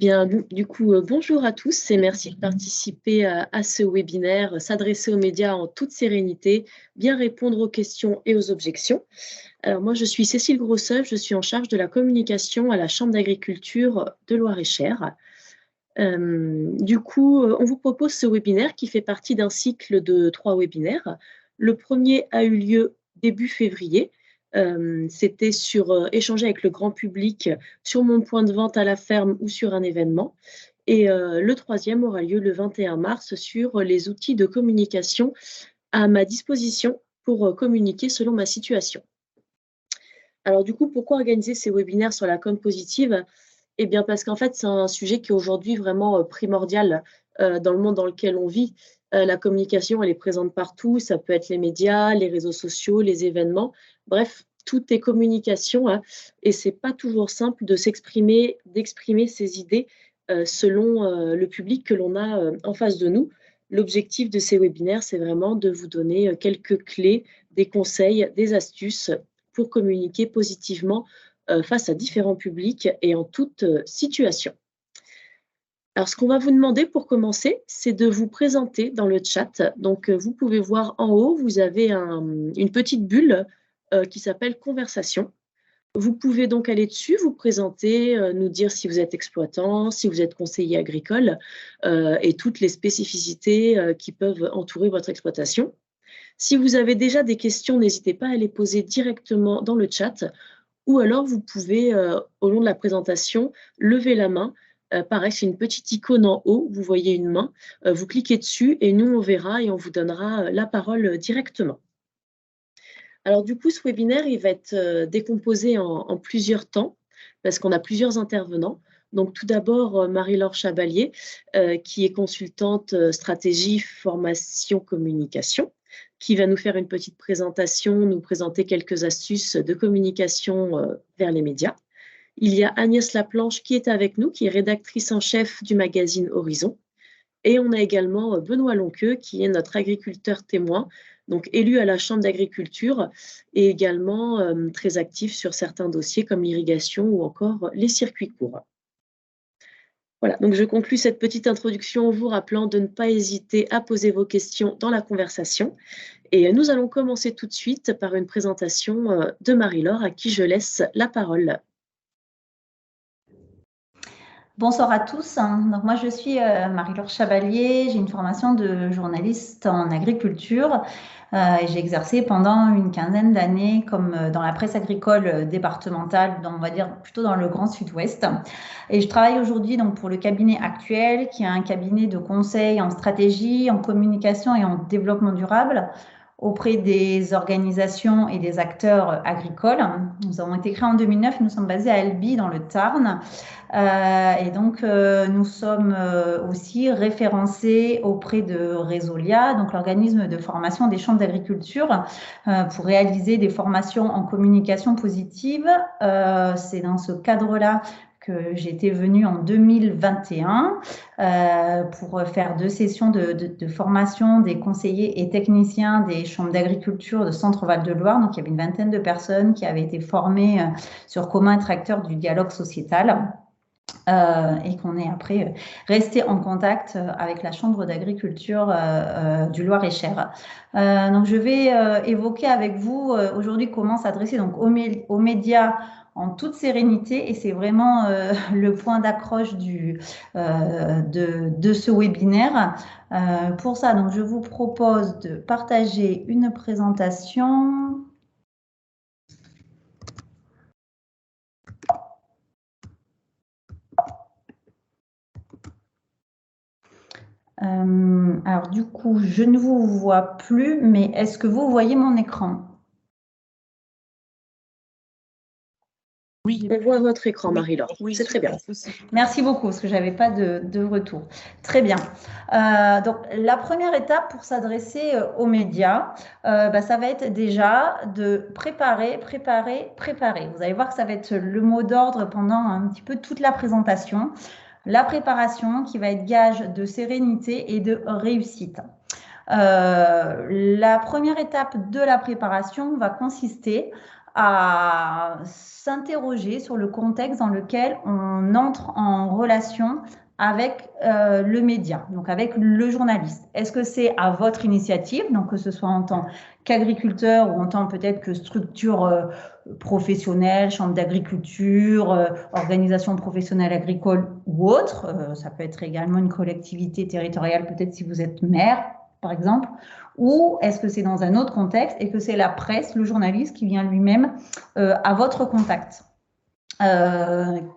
bien, du coup, bonjour à tous et merci de participer à ce webinaire, s'adresser aux médias en toute sérénité, bien répondre aux questions et aux objections. Alors moi, je suis Cécile Grosseuf, je suis en charge de la communication à la Chambre d'agriculture de Loir-et-Cher. Du coup, on vous propose ce webinaire qui fait partie d'un cycle de 3 webinaires. Le premier a eu lieu début février. C'était sur échanger avec le grand public sur mon point de vente à la ferme ou sur un événement. Et le troisième aura lieu le 21 mars sur les outils de communication à ma disposition pour communiquer selon ma situation. Alors du coup, pourquoi organiser ces webinaires sur la com positive? Eh bien, parce qu'en fait, c'est un sujet qui est aujourd'hui vraiment primordial dans le monde dans lequel on vit. La communication, elle est présente partout. Ça peut être les médias, les réseaux sociaux, les événements. Bref, tout est communication, hein, et c'est pas toujours simple de s'exprimer, d'exprimer ses idées selon le public que l'on a en face de nous. L'objectif de ces webinaires, c'est vraiment de vous donner quelques clés, des conseils, des astuces pour communiquer positivement face à différents publics et en toute situation. Alors, ce qu'on va vous demander pour commencer, c'est de vous présenter dans le chat. Donc, vous pouvez voir en haut, vous avez une petite bulle qui s'appelle Conversation. Vous pouvez donc aller dessus, vous présenter, nous dire si vous êtes exploitant, si vous êtes conseiller agricole et toutes les spécificités qui peuvent entourer votre exploitation. Si vous avez déjà des questions, n'hésitez pas à les poser directement dans le chat. Ou alors, vous pouvez, au long de la présentation, lever la main. Pareil, c'est une petite icône en haut, vous voyez une main. Vous cliquez dessus et nous, on verra et on vous donnera la parole directement. Alors du coup, ce webinaire, il va être décomposé en plusieurs temps parce qu'on a plusieurs intervenants. Donc tout d'abord, Marie-Laure Chabalier, qui est consultante stratégie, formation, communication, qui va nous faire une petite présentation, nous présenter quelques astuces de communication vers les médias. Il y a Agnès Laplanche qui est avec nous, qui est rédactrice en chef du magazine Horizon. Et on a également Benoît Lonqueux, qui est notre agriculteur témoin, donc élu à la Chambre d'agriculture et également très actif sur certains dossiers comme l'irrigation ou encore les circuits courts. Voilà, donc je conclus cette petite introduction en vous rappelant de ne pas hésiter à poser vos questions dans la conversation. Et nous allons commencer tout de suite par une présentation de Marie-Laure, à qui je laisse la parole. Bonsoir à tous. Donc moi, je suis Marie-Laure Chabalier. J'ai une formation de journaliste en agriculture. Et j'ai exercé pendant une quinzaine d'années comme dans la presse agricole départementale, on va dire plutôt dans le Grand Sud-Ouest. Et je travaille aujourd'hui donc pour le cabinet actuel, qui est un cabinet de conseil en stratégie, en communication et en développement durable auprès des organisations et des acteurs agricoles. Nous avons été créés en 2009, nous sommes basés à Albi dans le Tarn. Et donc, nous sommes aussi référencés auprès de Résolia, donc l'organisme de formation des chambres d'agriculture, pour réaliser des formations en communication positive. C'est dans ce cadre-là que j'étais venue en 2021 pour faire 2 sessions de formation des conseillers et techniciens des chambres d'agriculture de Centre Val de Loire. Donc, il y avait une vingtaine de personnes qui avaient été formées sur comment être acteur du dialogue sociétal. Et qu'on est après resté en contact avec la Chambre d'agriculture du Loir-et-Cher. Donc je vais évoquer avec vous aujourd'hui comment s'adresser donc aux médias en toute sérénité, et c'est vraiment le point d'accroche de ce webinaire. Pour ça, donc je vous propose de partager une présentation. Alors du coup, je ne vous vois plus, mais est-ce que vous voyez mon écran? Oui, on voit votre écran, Marie-Laure. Oui, c'est très bien. Merci beaucoup, parce que je n'avais pas de retour. Très bien. Donc, la première étape pour s'adresser aux médias, ça va être déjà de préparer. Vous allez voir que ça va être le mot d'ordre pendant un petit peu toute la présentation. La préparation qui va être gage de sérénité et de réussite. La première étape de la préparation va consister à s'interroger sur le contexte dans lequel on entre en relation avec le média, donc avec le journaliste. Est-ce que c'est à votre initiative, donc que ce soit en tant qu'agriculteur ou en tant peut-être que structure professionnelle, chambre d'agriculture, organisation professionnelle agricole ou autre, ça peut être également une collectivité territoriale, peut-être si vous êtes maire, par exemple, ou est-ce que c'est dans un autre contexte et que c'est la presse, le journaliste qui vient lui-même à votre contact?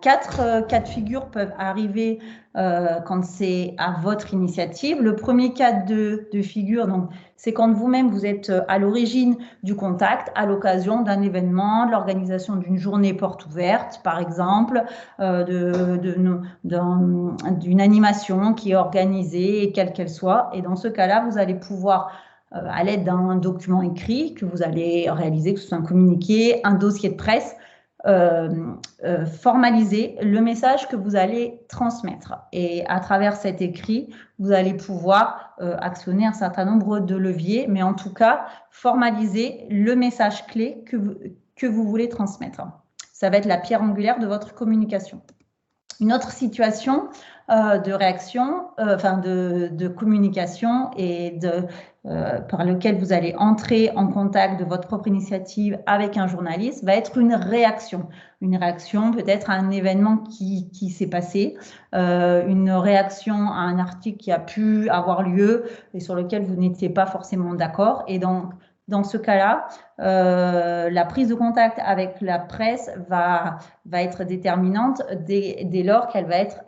Quatre cas de figure peuvent arriver quand c'est à votre initiative. Le premier cas de figure, donc, c'est quand vous-même vous êtes à l'origine du contact, à l'occasion d'un événement, de l'organisation d'une journée porte ouverte, par exemple, d'une animation qui est organisée, quelle qu'elle soit. Et dans ce cas-là, vous allez pouvoir à l'aide d'un document écrit que vous allez réaliser, que ce soit un communiqué, un dossier de presse, formaliser le message que vous allez transmettre. Et à travers cet écrit, vous allez pouvoir actionner un certain nombre de leviers, mais en tout cas, formaliser le message clé que vous voulez transmettre. Ça va être la pierre angulaire de votre communication. Une autre situation de réaction, de communication et par lequel vous allez entrer en contact de votre propre initiative avec un journaliste va être une réaction. Une réaction peut-être à un événement qui s'est passé, une réaction à un article qui a pu avoir lieu et sur lequel vous n'étiez pas forcément d'accord. Et donc, dans ce cas-là, la prise de contact avec la presse va être déterminante dès lors qu'elle va être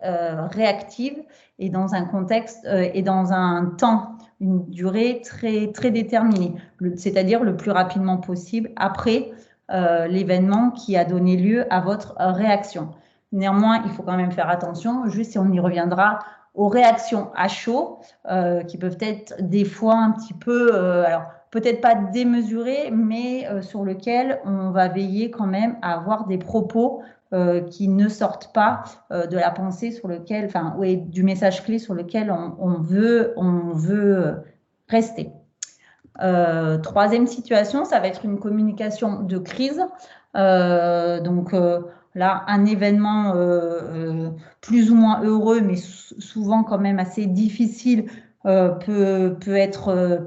réactive et dans un contexte et dans un temps, une durée très, très déterminée, c'est-à-dire le plus rapidement possible après l'événement qui a donné lieu à votre réaction. Néanmoins, il faut quand même faire attention, juste si on y reviendra, aux réactions à chaud qui peuvent être des fois un petit peu... alors, peut-être pas démesuré, mais sur lequel on va veiller quand même à avoir des propos qui ne sortent pas de la pensée sur lequel, enfin, oui, du message clé sur lequel on veut rester. Troisième situation, ça va être une communication de crise. Donc là, un événement plus ou moins heureux, mais souvent quand même assez difficile, peut être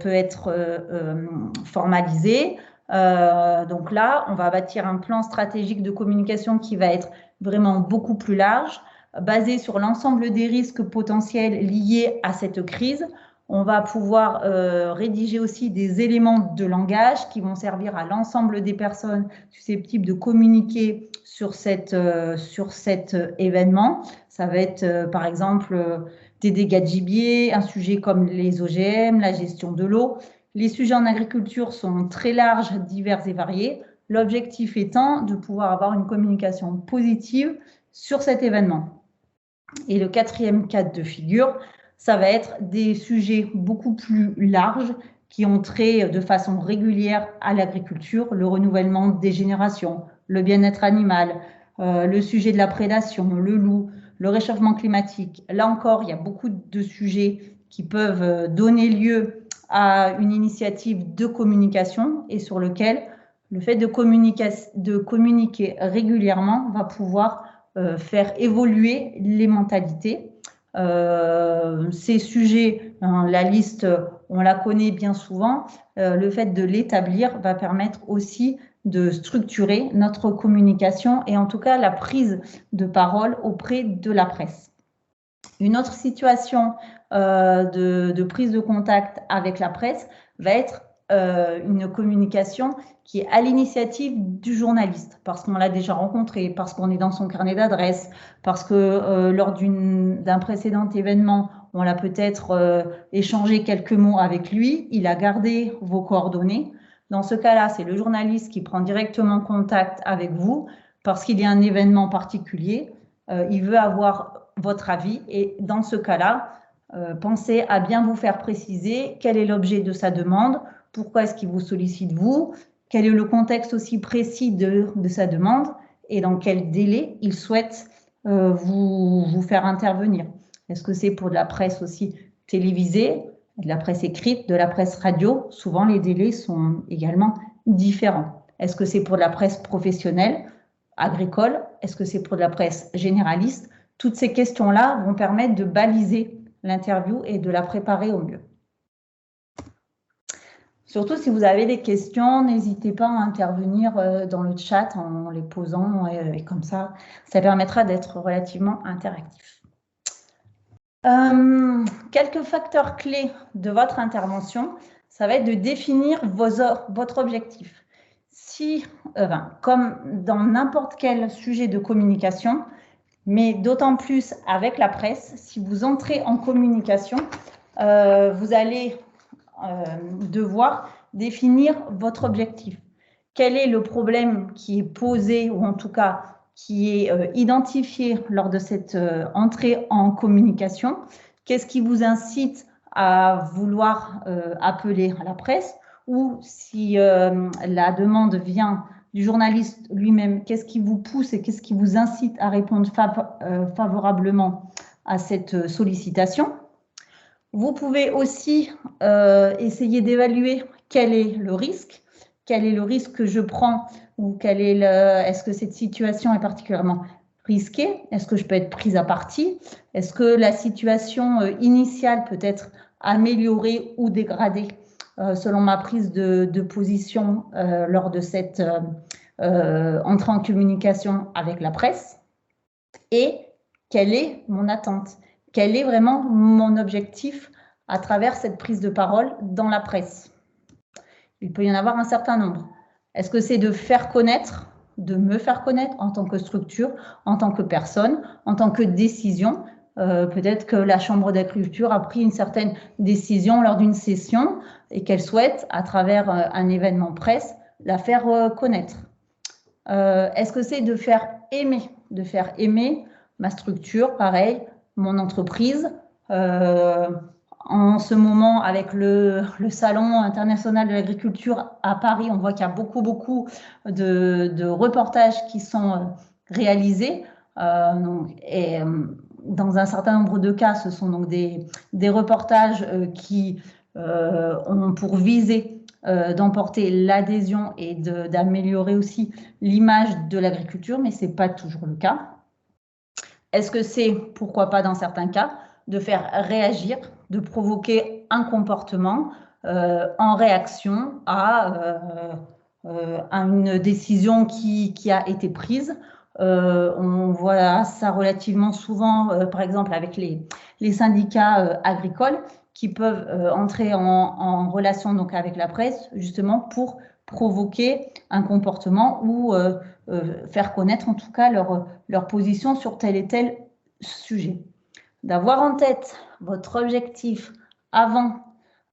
formalisé. Donc là, on va bâtir un plan stratégique de communication qui va être vraiment beaucoup plus large, basé sur l'ensemble des risques potentiels liés à cette crise. On va pouvoir rédiger aussi des éléments de langage qui vont servir à l'ensemble des personnes susceptibles de communiquer sur cet événement. Ça va être, par exemple, des dégâts de gibier, un sujet comme les OGM, la gestion de l'eau. Les sujets en agriculture sont très larges, divers et variés. L'objectif étant de pouvoir avoir une communication positive sur cet événement. Et le quatrième cas de figure, ça va être des sujets beaucoup plus larges qui ont trait de façon régulière à l'agriculture, le renouvellement des générations, le bien-être animal, le sujet de la prédation, le loup, le réchauffement climatique. Là encore, il y a beaucoup de sujets qui peuvent donner lieu à une initiative de communication et sur lequel le fait de communiquer régulièrement va pouvoir faire évoluer les mentalités. Ces sujets, la liste, on la connaît bien souvent. Le fait de l'établir va permettre aussi de structurer notre communication et en tout cas la prise de parole auprès de la presse. Une autre situation de prise de contact avec la presse va être une communication qui est à l'initiative du journaliste, parce qu'on l'a déjà rencontré, parce qu'on est dans son carnet d'adresses, parce que lors d'un précédent événement, on l'a peut-être échangé quelques mots avec lui, il a gardé vos coordonnées. Dans ce cas-là, c'est le journaliste qui prend directement contact avec vous parce qu'il y a un événement particulier. Il veut avoir votre avis et dans ce cas-là, pensez à bien vous faire préciser quel est l'objet de sa demande, pourquoi est-ce qu'il vous sollicite vous, quel est le contexte aussi précis de sa demande et dans quel délai il souhaite vous faire intervenir. Est-ce que c'est pour de la presse aussi télévisée, de la presse écrite, de la presse radio? Souvent, les délais sont également différents. Est-ce que c'est pour de la presse professionnelle, agricole? Est-ce que c'est pour de la presse généraliste? Toutes ces questions-là vont permettre de baliser l'interview et de la préparer au mieux. Surtout si vous avez des questions, n'hésitez pas à intervenir dans le chat en les posant et comme ça permettra d'être relativement interactif. Quelques facteurs clés de votre intervention, ça va être de définir votre objectif. Si, comme dans n'importe quel sujet de communication, mais d'autant plus avec la presse, si vous entrez en communication, vous allez devoir définir votre objectif. Quel est le problème qui est posé, ou en tout cas qui est identifié lors de cette entrée en communication? Qu'est-ce qui vous incite à vouloir appeler à la presse? Ou si la demande vient du journaliste lui-même, qu'est-ce qui vous pousse et qu'est-ce qui vous incite à répondre favorablement à cette sollicitation? Vous pouvez aussi essayer d'évaluer quel est le risque que je prends, ou est-ce que cette situation est particulièrement risquée? Est-ce que je peux être prise à partie? Est-ce que la situation initiale peut être améliorée ou dégradée selon ma prise de position lors de cette entrée en communication avec la presse? Et quelle est mon attente? Quel est vraiment mon objectif à travers cette prise de parole dans la presse? Il peut y en avoir un certain nombre. Est-ce que c'est de faire connaître, de me faire connaître en tant que structure, en tant que personne, en tant que décision? Peut-être que la Chambre d'agriculture a pris une certaine décision lors d'une session et qu'elle souhaite, à travers un événement presse, la faire connaître. Est-ce que c'est de faire aimer ma structure, pareil, mon entreprise? En ce moment, avec le Salon international de l'agriculture à Paris, on voit qu'il y a beaucoup de reportages qui sont réalisés. Dans un certain nombre de cas, ce sont donc des reportages qui ont pour visée d'emporter l'adhésion et d'améliorer aussi l'image de l'agriculture, mais ce n'est pas toujours le cas. Est-ce que c'est, pourquoi pas dans certains cas, de faire réagir, de provoquer un comportement en réaction à une décision qui a été prise? On voit ça relativement souvent, par exemple, avec les syndicats agricoles qui peuvent entrer en relation donc avec la presse, justement pour provoquer un comportement ou faire connaître en tout cas leur position sur tel et tel sujet. D'avoir en tête votre objectif avant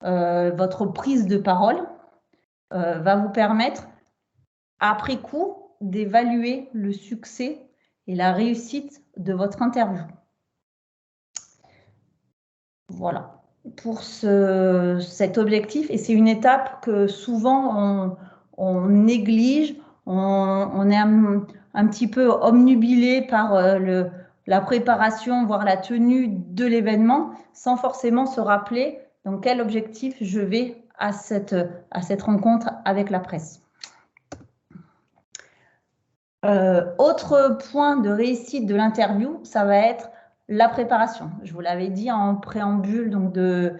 votre prise de parole va vous permettre, après coup, d'évaluer le succès et la réussite de votre interview. Voilà pour cet objectif, et c'est une étape que souvent on néglige, on est un petit peu omnubilé par la préparation, voire la tenue de l'événement, sans forcément se rappeler dans quel objectif je vais à cette rencontre avec la presse. Autre point de réussite de l'interview, ça va être la préparation. Je vous l'avais dit en préambule donc de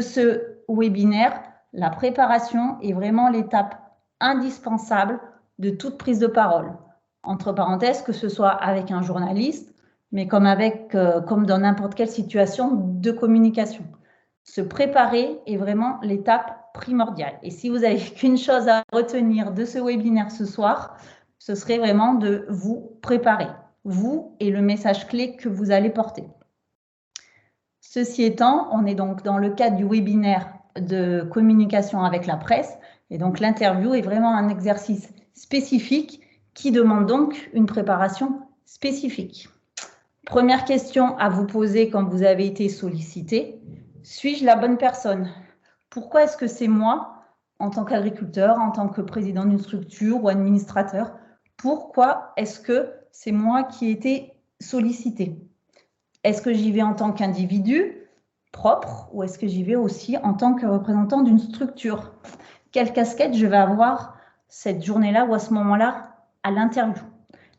ce webinaire, la préparation est vraiment l'étape indispensable de toute prise de parole. Entre parenthèses, que ce soit avec un journaliste, mais comme dans n'importe quelle situation de communication. Se préparer est vraiment l'étape primordiale. Et si vous n'avez qu'une chose à retenir de ce webinaire ce soir, ce serait vraiment de vous préparer, vous et le message clé que vous allez porter. Ceci étant, on est donc dans le cadre du webinaire de communication avec la presse, et donc l'interview est vraiment un exercice spécifique qui demande donc une préparation spécifique. Première question à vous poser quand vous avez été sollicité: suis-je la bonne personne? Pourquoi est-ce que c'est moi, en tant qu'agriculteur, en tant que président d'une structure ou administrateur, pourquoi est-ce que c'est moi qui ai été sollicité? Est-ce que j'y vais en tant qu'individu propre ou est-ce que j'y vais aussi en tant que représentant d'une structure? Quelle casquette je vais avoir cette journée-là ou à ce moment-là à l'interview.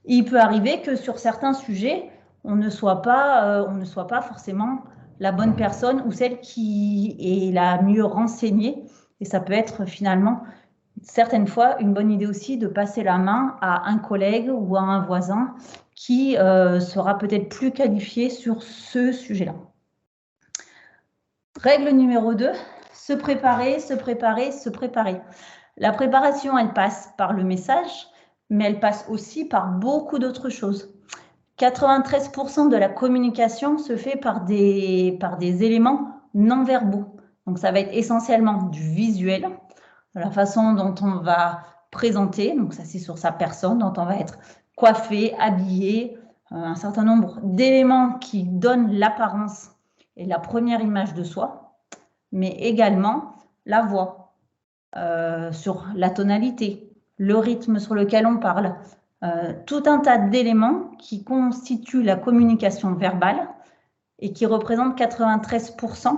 Il peut arriver que sur certains sujets, on ne soit pas forcément la bonne personne ou celle qui est la mieux renseignée. Et ça peut être finalement, certaines fois, une bonne idée aussi de passer la main à un collègue ou à un voisin qui sera peut-être plus qualifié sur ce sujet-là. Règle numéro 2, se préparer, se préparer, se préparer. La préparation, elle passe par le message, mais elle passe aussi par beaucoup d'autres choses. 93% de la communication se fait par des éléments non verbaux. Donc, ça va être essentiellement du visuel, la façon dont on va présenter, donc ça c'est sur sa personne, dont on va être coiffé, habillé, un certain nombre d'éléments qui donnent l'apparence et la première image de soi, mais également la voix, sur la tonalité, le rythme sur lequel on parle, tout un tas d'éléments qui constituent la communication verbale et qui représentent 93%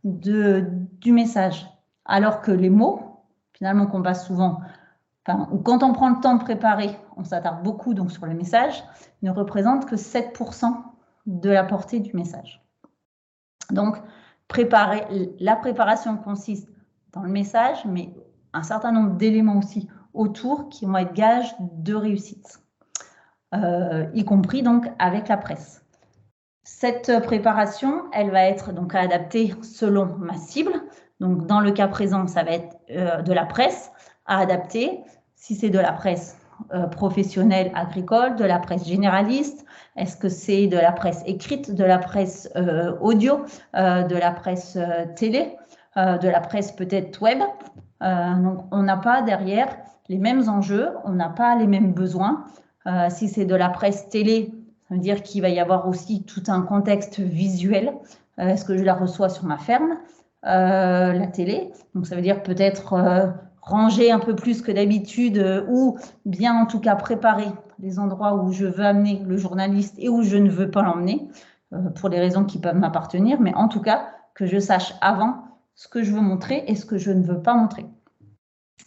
du message. Alors que les mots, finalement, qu'on passe souvent, ou quand on prend le temps de préparer, on s'attarde beaucoup donc sur le message, ne représentent que 7% de la portée du message. Donc, la préparation consiste dans le message, mais un certain nombre d'éléments aussi autour qui vont être gages de réussite, y compris donc avec la presse. Cette préparation, elle va être donc adaptée selon ma cible. Donc, dans le cas présent, ça va être de la presse à adapter. Si c'est de la presse professionnelle agricole, de la presse généraliste, est-ce que c'est de la presse écrite, de la presse audio, de la presse télé, de la presse peut-être web. Donc, on n'a pas derrière les mêmes enjeux, on n'a pas les mêmes besoins. Si c'est de la presse télé, ça veut dire qu'il va y avoir aussi tout un contexte visuel. Est-ce que je la reçois sur ma ferme, la télé? Donc, ça veut dire peut-être ranger un peu plus que d'habitude ou bien en tout cas préparer les endroits où je veux amener le journaliste et où je ne veux pas l'emmener pour des raisons qui peuvent m'appartenir, mais en tout cas que je sache avant ce que je veux montrer et ce que je ne veux pas montrer.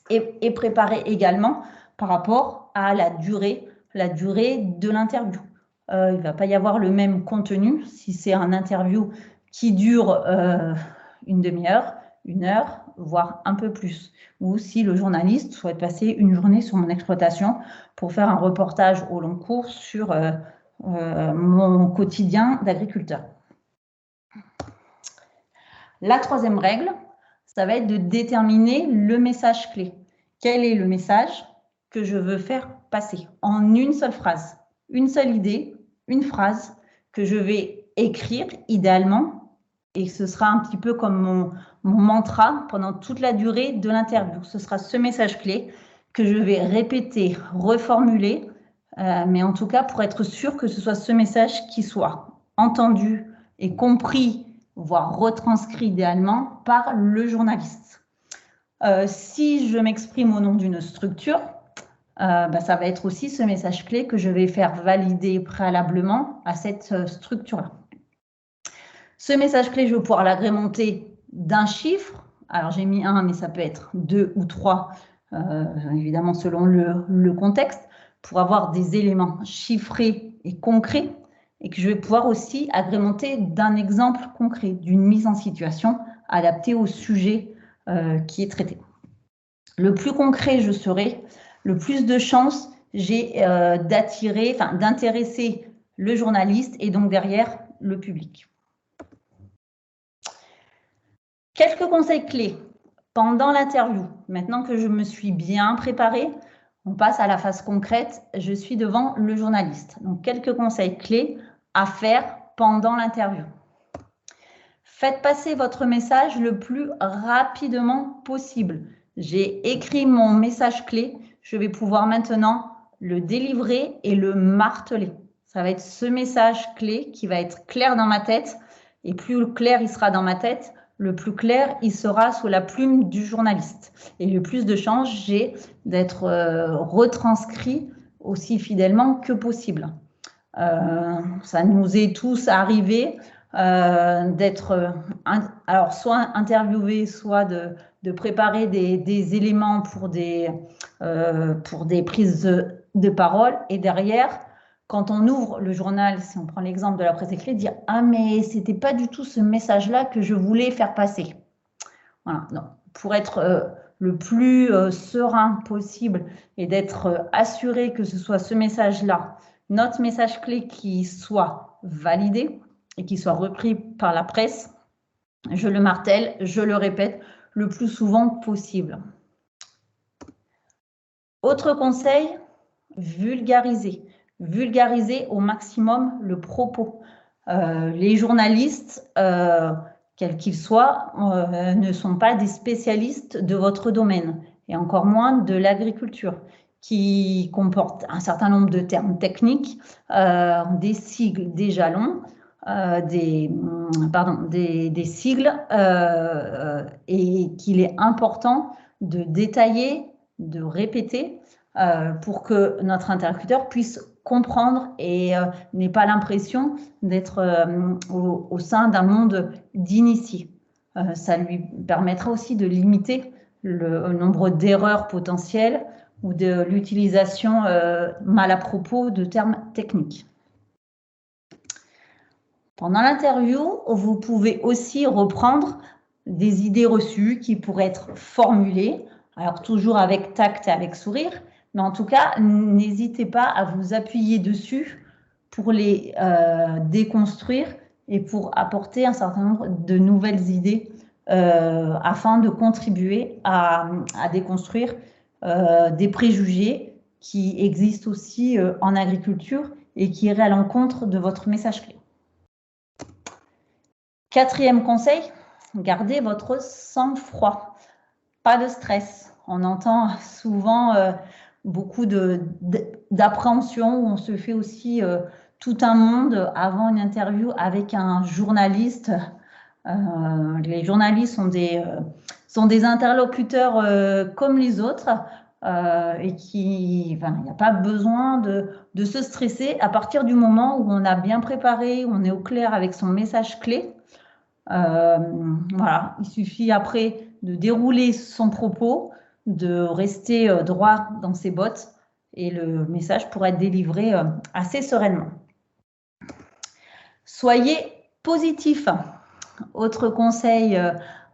Et préparer également par rapport à la durée de l'interview. Il ne va pas y avoir le même contenu si c'est un interview qui dure une demi-heure, 1 heure, voire un peu plus. Ou si le journaliste souhaite passer une journée sur mon exploitation pour faire un reportage au long cours sur mon quotidien d'agriculteur. La troisième règle, ça va être de déterminer le message clé. Quel est le message que je veux faire passer en une seule phrase, une seule idée, une phrase que je vais écrire idéalement, et ce sera un petit peu comme mon mantra pendant toute la durée de l'interview. Ce sera ce message clé que je vais répéter, reformuler, mais en tout cas pour être sûr que ce soit ce message qui soit entendu et compris, voire retranscrit idéalement par le journaliste. Si je m'exprime au nom d'une structure, ça va être aussi ce message clé que je vais faire valider préalablement à cette structure-là. Ce message clé, je vais pouvoir l'agrémenter d'un chiffre. Alors, j'ai mis 1, mais ça peut être 2 ou 3, évidemment selon le contexte, pour avoir des éléments chiffrés et concrets, et que je vais pouvoir aussi agrémenter d'un exemple concret, d'une mise en situation adaptée au sujet qui est traité. Le plus concret je serai, le plus de chances j'ai d'intéresser le journaliste et donc derrière le public. Quelques conseils clés pendant l'interview. Maintenant que je me suis bien préparée, on passe à la phase concrète. Je suis devant le journaliste. Donc, quelques conseils clés à faire pendant l'interview. Faites passer votre message le plus rapidement possible. J'ai écrit mon message clé. Je vais pouvoir maintenant le délivrer et le marteler. Ça va être ce message clé qui va être clair dans ma tête. Et plus clair il sera dans ma tête, le plus clair il sera sous la plume du journaliste. Et le plus de chances j'ai d'être retranscrit aussi fidèlement que possible. Ça nous est tous arrivé d'être alors soit interviewé, soit de préparer des éléments pour des prises de parole. Et derrière, quand on ouvre le journal, si on prend l'exemple de la presse écrite, dire « Ah, mais c'était pas du tout ce message-là que je voulais faire passer ». Voilà, non. Pour être le plus serein possible et d'être assuré que ce soit ce message-là, notre message clé qui soit validé et qui soit repris par la presse, je le martèle, je le répète le plus souvent possible. Autre conseil, vulgariser. Vulgariser au maximum le propos. Les journalistes, quels qu'ils soient, ne sont pas des spécialistes de votre domaine, et encore moins de l'agriculture, qui comporte un certain nombre de termes techniques, des sigles, des jalons, des sigles, et qu'il est important de détailler, de répéter, pour que notre interlocuteur puisse comprendre et n'ait pas l'impression d'être au sein d'un monde d'initiés. Ça lui permettra aussi de limiter le nombre d'erreurs potentielles ou de l'utilisation mal à propos de termes techniques. Pendant l'interview, vous pouvez aussi reprendre des idées reçues qui pourraient être formulées, alors toujours avec tact et avec sourire, mais en tout cas, n'hésitez pas à vous appuyer dessus pour les déconstruire et pour apporter un certain nombre de nouvelles idées afin de contribuer à déconstruire des préjugés qui existent aussi en agriculture et qui iraient à l'encontre de votre message clé. Quatrième conseil, gardez votre sang-froid. Pas de stress. On entend souvent beaucoup d'appréhension, où on se fait aussi tout un monde avant une interview avec un journaliste. Les journalistes sont des interlocuteurs comme les autres, et il n'y a pas besoin de se stresser à partir du moment où on a bien préparé, où on est au clair avec son message clé. Voilà, il suffit après de dérouler son propos, de rester droit dans ses bottes, et le message pourra être délivré assez sereinement. Soyez positif. Autre conseil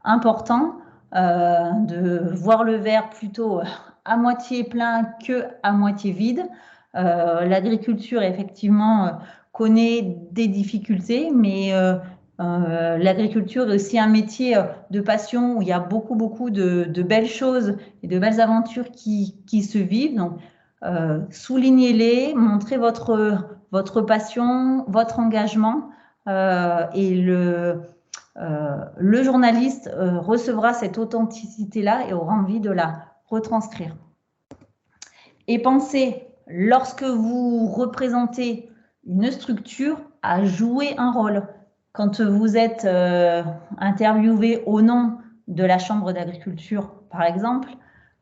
important, de voir le verre plutôt à moitié plein que à moitié vide. L'agriculture, effectivement, connaît des difficultés, mais l'agriculture est aussi un métier de passion où il y a beaucoup de belles choses et de belles aventures qui se vivent. Donc, soulignez-les, montrez votre passion, votre engagement, et le journaliste recevra cette authenticité-là et aura envie de la retranscrire. Et pensez, lorsque vous représentez une structure, à jouer un rôle. Quand vous êtes interviewé au nom de la Chambre d'agriculture, par exemple,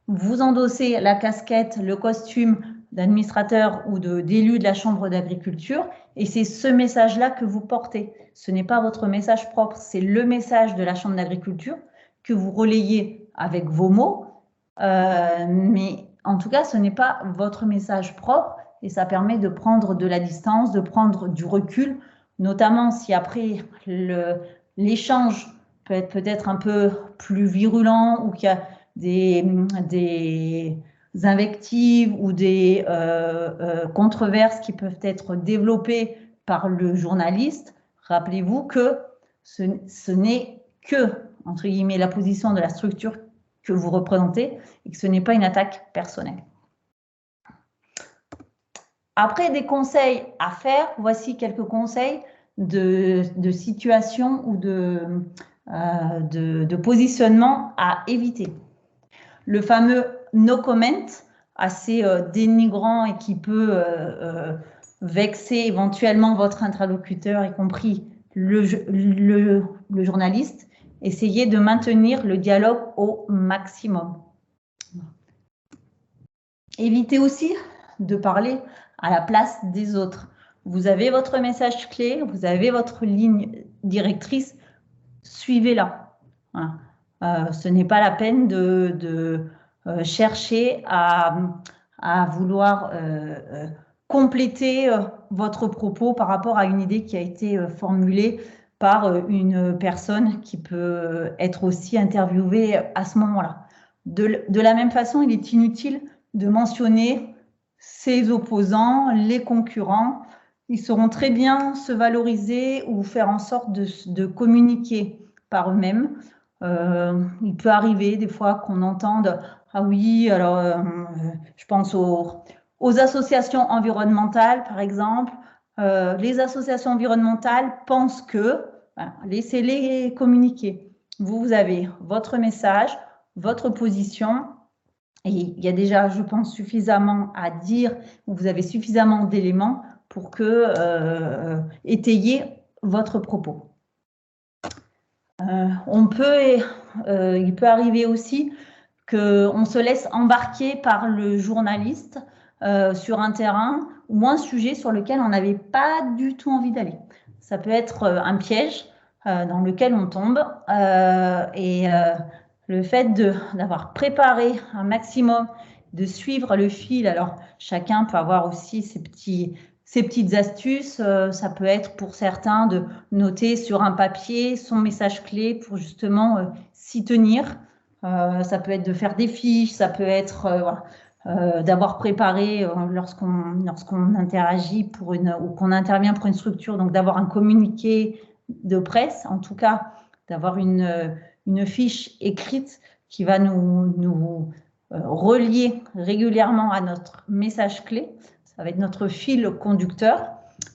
vous endossez la casquette, le costume d'administrateur ou d'élu de la Chambre d'agriculture, et c'est ce message-là que vous portez. Ce n'est pas votre message propre, c'est le message de la Chambre d'agriculture que vous relayez avec vos mots, mais en tout cas, ce n'est pas votre message propre, et ça permet de prendre de la distance, de prendre du recul, notamment si après l'échange peut être peut-être un peu plus virulent, ou qu'il y a des invectives ou des controverses qui peuvent être développées par le journaliste. Rappelez-vous que ce n'est que, entre guillemets, la position de la structure que vous représentez, et que ce n'est pas une attaque personnelle. Après des conseils à faire, voici quelques conseils de situation ou de positionnement à éviter. Le fameux no comment, assez dénigrant et qui peut vexer éventuellement votre interlocuteur, y compris le journaliste. Essayez de maintenir le dialogue au maximum. Évitez aussi de parler à la place des autres. Vous avez votre message clé, vous avez votre ligne directrice, suivez-la. Voilà. Ce n'est pas la peine de chercher à vouloir compléter votre propos par rapport à une idée qui a été formulée par une personne qui peut être aussi interviewée à ce moment-là. De la même façon, il est inutile de mentionner ses opposants, les concurrents. Ils sauront très bien se valoriser ou faire en sorte de communiquer par eux-mêmes. Il peut arriver des fois qu'on entende « Ah oui, alors je pense aux associations environnementales, par exemple. Les associations environnementales pensent que… » Voilà, laissez-les communiquer. Vous avez votre message, votre position. Et il y a déjà, je pense, suffisamment à dire, vous avez suffisamment d'éléments pour étayer votre propos. Il peut arriver aussi qu'on se laisse embarquer par le journaliste sur un terrain ou un sujet sur lequel on n'avait pas du tout envie d'aller. Ça peut être un piège dans lequel on tombe le fait d'avoir préparé un maximum, de suivre le fil, alors chacun peut avoir aussi ses petites astuces. Ça peut être pour certains de noter sur un papier son message clé pour justement s'y tenir. Ça peut être de faire des fiches, ça peut être d'avoir préparé lorsqu'on interagit ou qu'on intervient pour une structure, donc d'avoir un communiqué de presse, en tout cas d'avoir une fiche écrite qui va nous relier régulièrement à notre message clé. Ça va être notre fil conducteur,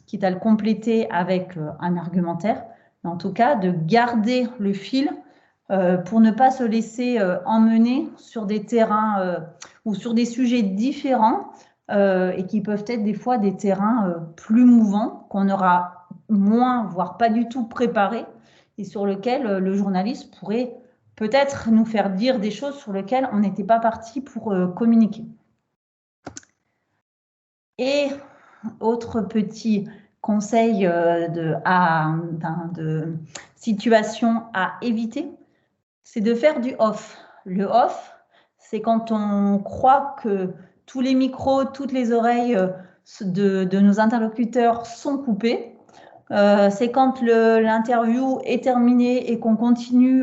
quitte à le compléter avec un argumentaire. Mais en tout cas, de garder le fil pour ne pas se laisser emmener sur des terrains ou sur des sujets différents et qui peuvent être des fois des terrains plus mouvants qu'on aura moins, voire pas du tout préparés et sur lesquels le journaliste pourrait peut-être nous faire dire des choses sur lesquelles on n'était pas parti pour communiquer. Et autre petit conseil de situation à éviter, c'est de faire du off. Le off, c'est quand on croit que tous les micros, toutes les oreilles de nos interlocuteurs sont coupés. C'est quand l'interview est terminée et qu'on continue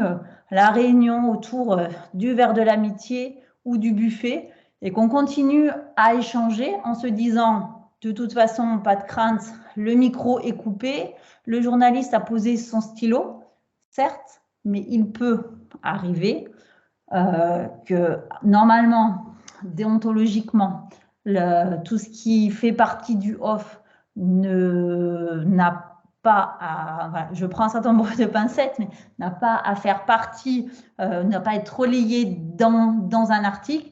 la réunion autour du verre de l'amitié ou du buffet et qu'on continue à échanger en se disant de toute façon, pas de crainte, le micro est coupé, le journaliste a posé son stylo, certes, mais il peut arriver que normalement, déontologiquement, tout ce qui fait partie du off n'a pas à, je prends un certain nombre de pincettes, mais n'a pas à faire partie, n'a pas à être relayé dans un article.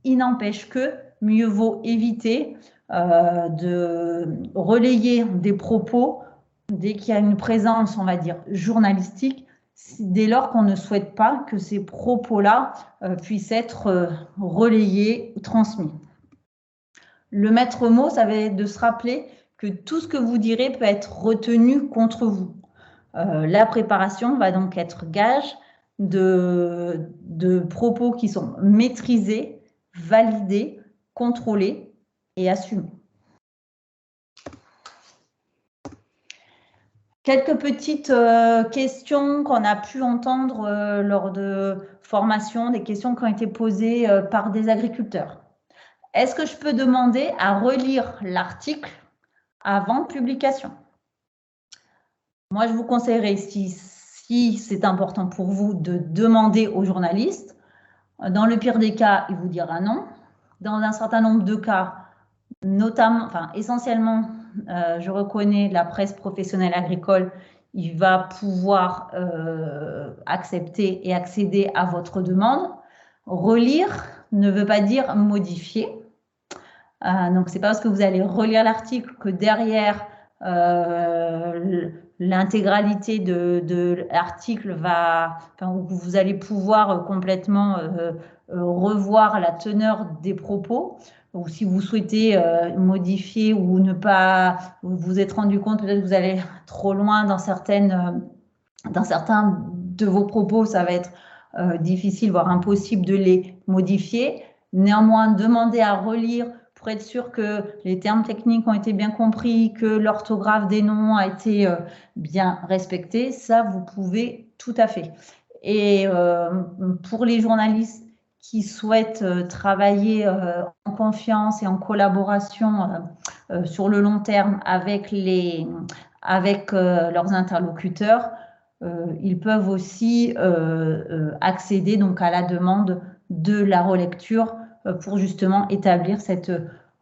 Il n'empêche que mieux vaut éviter de relayer des propos dès qu'il y a une présence, on va dire, journalistique, dès lors qu'on ne souhaite pas que ces propos-là puissent être relayés ou transmis. Le maître mot, ça va être de se rappeler que tout ce que vous direz peut être retenu contre vous. La préparation va donc être gage de propos qui sont maîtrisés, validés, contrôlés et assumés. Quelques petites questions qu'on a pu entendre lors de formations, des questions qui ont été posées par des agriculteurs. Est-ce que je peux demander à relire l'article avant publication? Moi, je vous conseillerais, si c'est important pour vous, de demander au journaliste. Dans le pire des cas, il vous dira non. Dans un certain nombre de cas, notamment, enfin essentiellement, je reconnais la presse professionnelle agricole, il va pouvoir accepter et accéder à votre demande. Relire ne veut pas dire modifier. Donc, c'est pas parce que vous allez relire l'article que derrière l'intégralité de l'article va, enfin, vous allez pouvoir complètement revoir la teneur des propos, ou si vous souhaitez modifier ou ne pas, vous vous êtes rendu compte peut-être que vous allez trop loin dans certains de vos propos, ça va être difficile, voire impossible de les modifier. Néanmoins, demandez à relire pour être sûr que les termes techniques ont été bien compris, que l'orthographe des noms a été bien respectée. Ça, vous pouvez tout à fait. Et pour les journalistes qui souhaitent travailler en confiance et en collaboration sur le long terme avec leurs interlocuteurs, ils peuvent aussi accéder donc à la demande de la relecture pour justement établir cette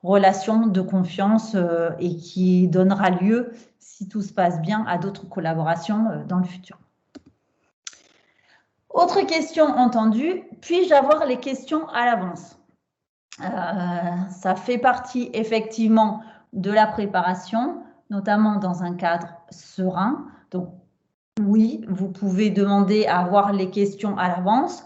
relation de confiance et qui donnera lieu, si tout se passe bien, à d'autres collaborations dans le futur. Autre question entendue, puis-je avoir les questions à l'avance? Ça fait partie effectivement de la préparation, notamment dans un cadre serein. Donc, oui, vous pouvez demander à avoir les questions à l'avance.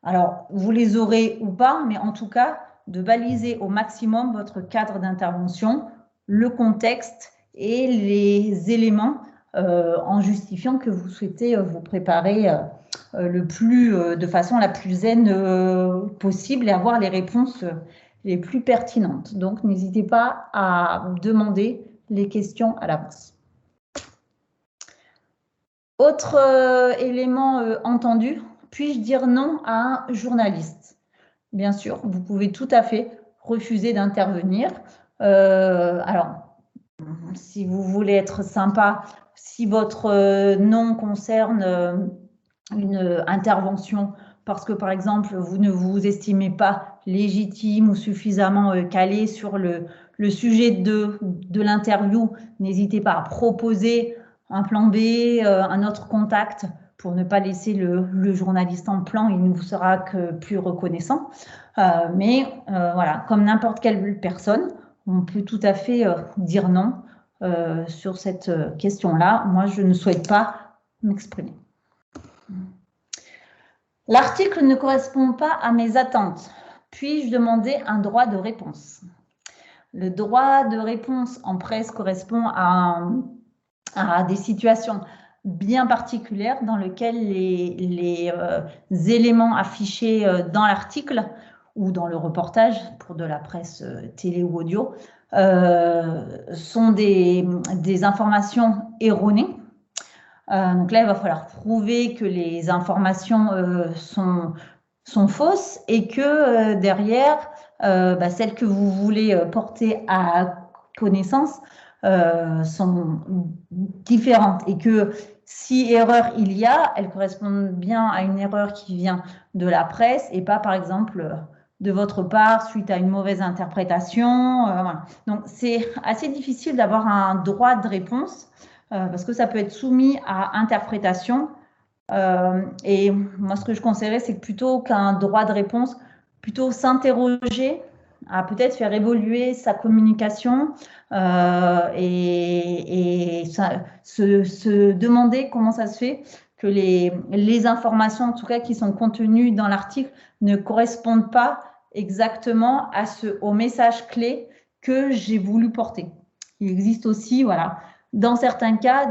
Alors, vous les aurez ou pas, mais en tout cas, de baliser au maximum votre cadre d'intervention, le contexte et les éléments en justifiant que vous souhaitez vous préparer de façon la plus zen possible et avoir les réponses les plus pertinentes. Donc, n'hésitez pas à demander les questions à l'avance. Autre élément entendu, puis-je dire non à un journaliste? Bien sûr, vous pouvez tout à fait refuser d'intervenir. Alors, si vous voulez être sympa, si votre non concerne une intervention parce que, par exemple, vous ne vous estimez pas légitime ou suffisamment calé sur le sujet de l'interview, n'hésitez pas à proposer un plan B, un autre contact pour ne pas laisser le journaliste en plan, il ne vous sera que plus reconnaissant. Mais voilà, comme n'importe quelle personne, on peut tout à fait dire non sur cette question-là. Moi, je ne souhaite pas m'exprimer. L'article ne correspond pas à mes attentes. Puis-je demander un droit de réponse? Le droit de réponse en presse correspond à des situations bien particulières dans lesquelles les éléments affichés dans l'article ou dans le reportage pour de la presse télé ou audio sont des informations erronées. Donc là, il va falloir prouver que les informations sont fausses et que derrière, celles que vous voulez porter à connaissance sont différentes et que si erreur il y a, elles correspondent bien à une erreur qui vient de la presse et pas, par exemple, de votre part suite à une mauvaise interprétation. Voilà. Donc, c'est assez difficile d'avoir un droit de réponse parce que ça peut être soumis à interprétation. Et moi, ce que je conseillerais, c'est que plutôt qu'un droit de réponse, plutôt s'interroger à peut-être faire évoluer sa communication et se demander comment ça se fait que les informations, en tout cas, qui sont contenues dans l'article, ne correspondent pas exactement au message clé que j'ai voulu porter. Il existe aussi, voilà, dans certains cas,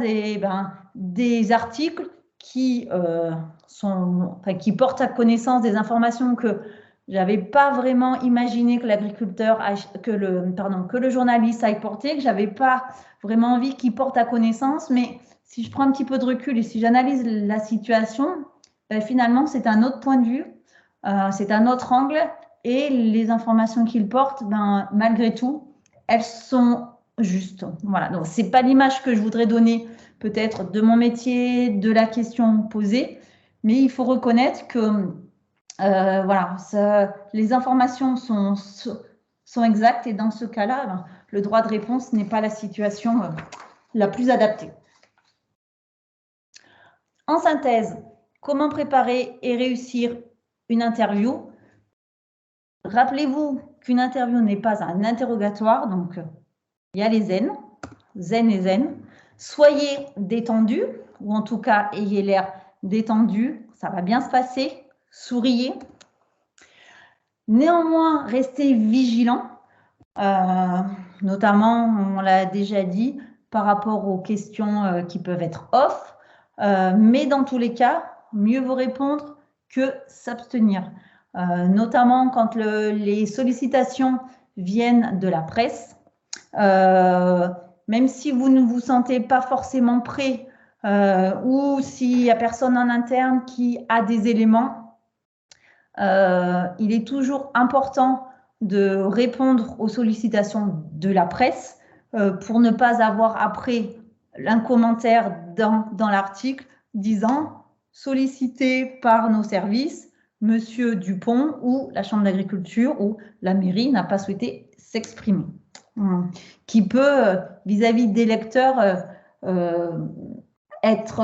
des articles qui portent à connaissance des informations que j'avais pas vraiment imaginé que le journaliste aille porter, que j'avais pas vraiment envie qu'il porte à connaissance. Mais si je prends un petit peu de recul et si j'analyse la situation, finalement, c'est un autre point de vue, c'est un autre angle. Et les informations qu'il porte, malgré tout, elles sont justes. Voilà, donc c'est pas l'image que je voudrais donner peut-être de mon métier, de la question posée, mais il faut reconnaître que voilà, les informations sont exactes et dans ce cas-là, le droit de réponse n'est pas la situation la plus adaptée. En synthèse, comment préparer et réussir une interview? Rappelez-vous qu'une interview n'est pas un interrogatoire, donc il y a les zen et zen. Soyez détendu, ou en tout cas, ayez l'air détendu, ça va bien se passer, souriez. Néanmoins, restez vigilant, notamment, on l'a déjà dit, par rapport aux questions qui peuvent être off. Mais dans tous les cas, mieux vaut répondre que s'abstenir. Notamment quand les sollicitations viennent de la presse. Même si vous ne vous sentez pas forcément prêt ou s'il n'y a personne en interne qui a des éléments, il est toujours important de répondre aux sollicitations de la presse pour ne pas avoir après un commentaire dans l'article disant sollicité par nos services, Monsieur Dupont ou la Chambre d'agriculture ou la mairie n'a pas souhaité s'exprimer. Qui peut, vis-à-vis des lecteurs, être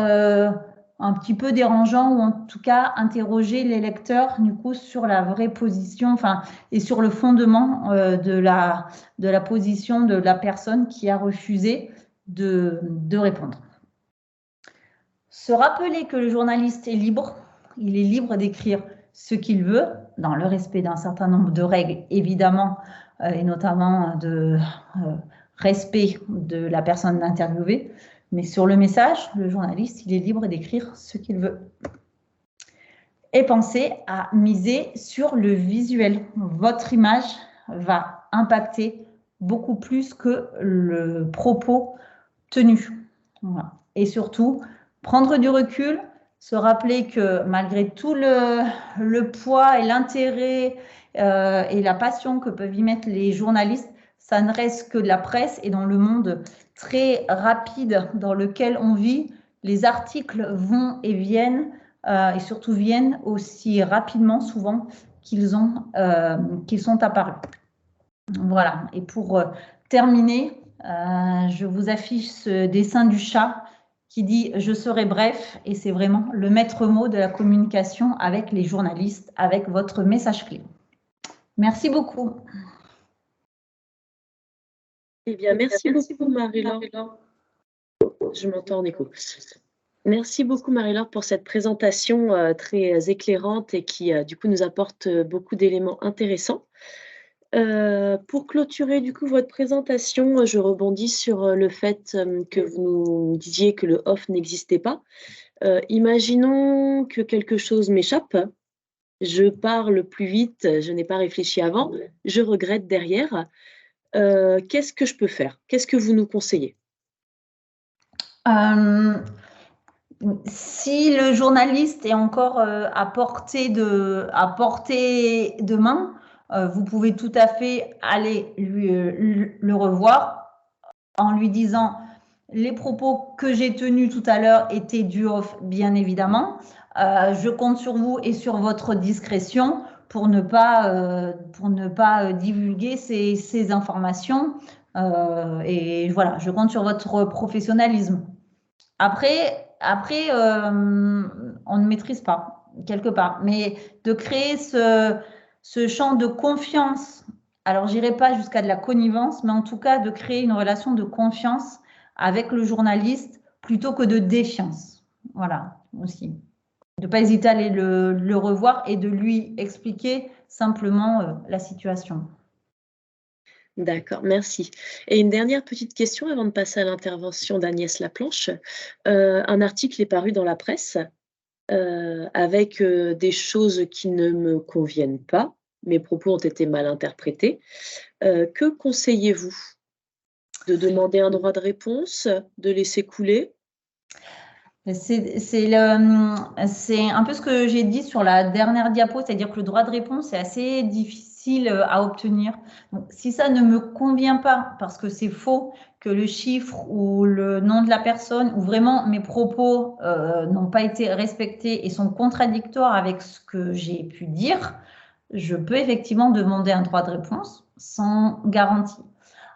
un petit peu dérangeant ou en tout cas interroger les lecteurs du coup sur la vraie position et sur le fondement de la position de la personne qui a refusé de répondre. Se rappeler que le journaliste est libre, il est libre d'écrire ce qu'il veut, dans le respect d'un certain nombre de règles, évidemment, et notamment de respect de la personne interviewée. Mais sur le message, le journaliste, il est libre d'écrire ce qu'il veut. Et pensez à miser sur le visuel. Votre image va impacter beaucoup plus que le propos tenu. Voilà. Et surtout, prendre du recul, se rappeler que malgré tout le poids et l'intérêt et la passion que peuvent y mettre les journalistes, ça ne reste que de la presse et dans le monde très rapide dans lequel on vit, les articles vont et viennent et surtout viennent aussi rapidement souvent qu'ils sont apparus. Voilà, et pour terminer, je vous affiche ce dessin du chat qui dit « Je serai bref » et c'est vraiment le maître mot de la communication avec les journalistes, avec votre message clé. Merci beaucoup. Eh bien, merci beaucoup Marie-Laure. Je m'entends en écho. Merci beaucoup Marie-Laure pour cette présentation très éclairante et qui du coup nous apporte beaucoup d'éléments intéressants. Pour clôturer du coup votre présentation, je rebondis sur le fait que vous nous disiez que le off n'existait pas. Imaginons que quelque chose m'échappe, je parle plus vite, je n'ai pas réfléchi avant, je regrette derrière. Qu'est-ce que je peux faire? Qu'est-ce que vous nous conseillez? Si le journaliste est encore à portée de main, vous pouvez tout à fait aller le revoir en lui disant les propos que j'ai tenus tout à l'heure étaient du off, bien évidemment. Je compte sur vous et sur votre discrétion pour ne pas divulguer ces informations. Et voilà, je compte sur votre professionnalisme. Après, on ne maîtrise pas, quelque part. Mais de créer ce champ de confiance, alors j'irai pas jusqu'à de la connivence, mais en tout cas de créer une relation de confiance avec le journaliste plutôt que de défiance. Voilà, aussi. De ne pas hésiter à aller le revoir et de lui expliquer simplement la situation. D'accord, merci. Et une dernière petite question avant de passer à l'intervention d'Agnès Laplanche. Un article est paru dans la presse avec des choses qui ne me conviennent pas. Mes propos ont été mal interprétés. Que conseillez-vous? De demander un droit de réponse? De laisser couler? C'est un peu ce que j'ai dit sur la dernière diapo, c'est-à-dire que le droit de réponse est assez difficile à obtenir. Donc, si ça ne me convient pas, parce que c'est faux, que le chiffre ou le nom de la personne, ou vraiment mes propos n'ont pas été respectés et sont contradictoires avec ce que j'ai pu dire, je peux effectivement demander un droit de réponse sans garantie.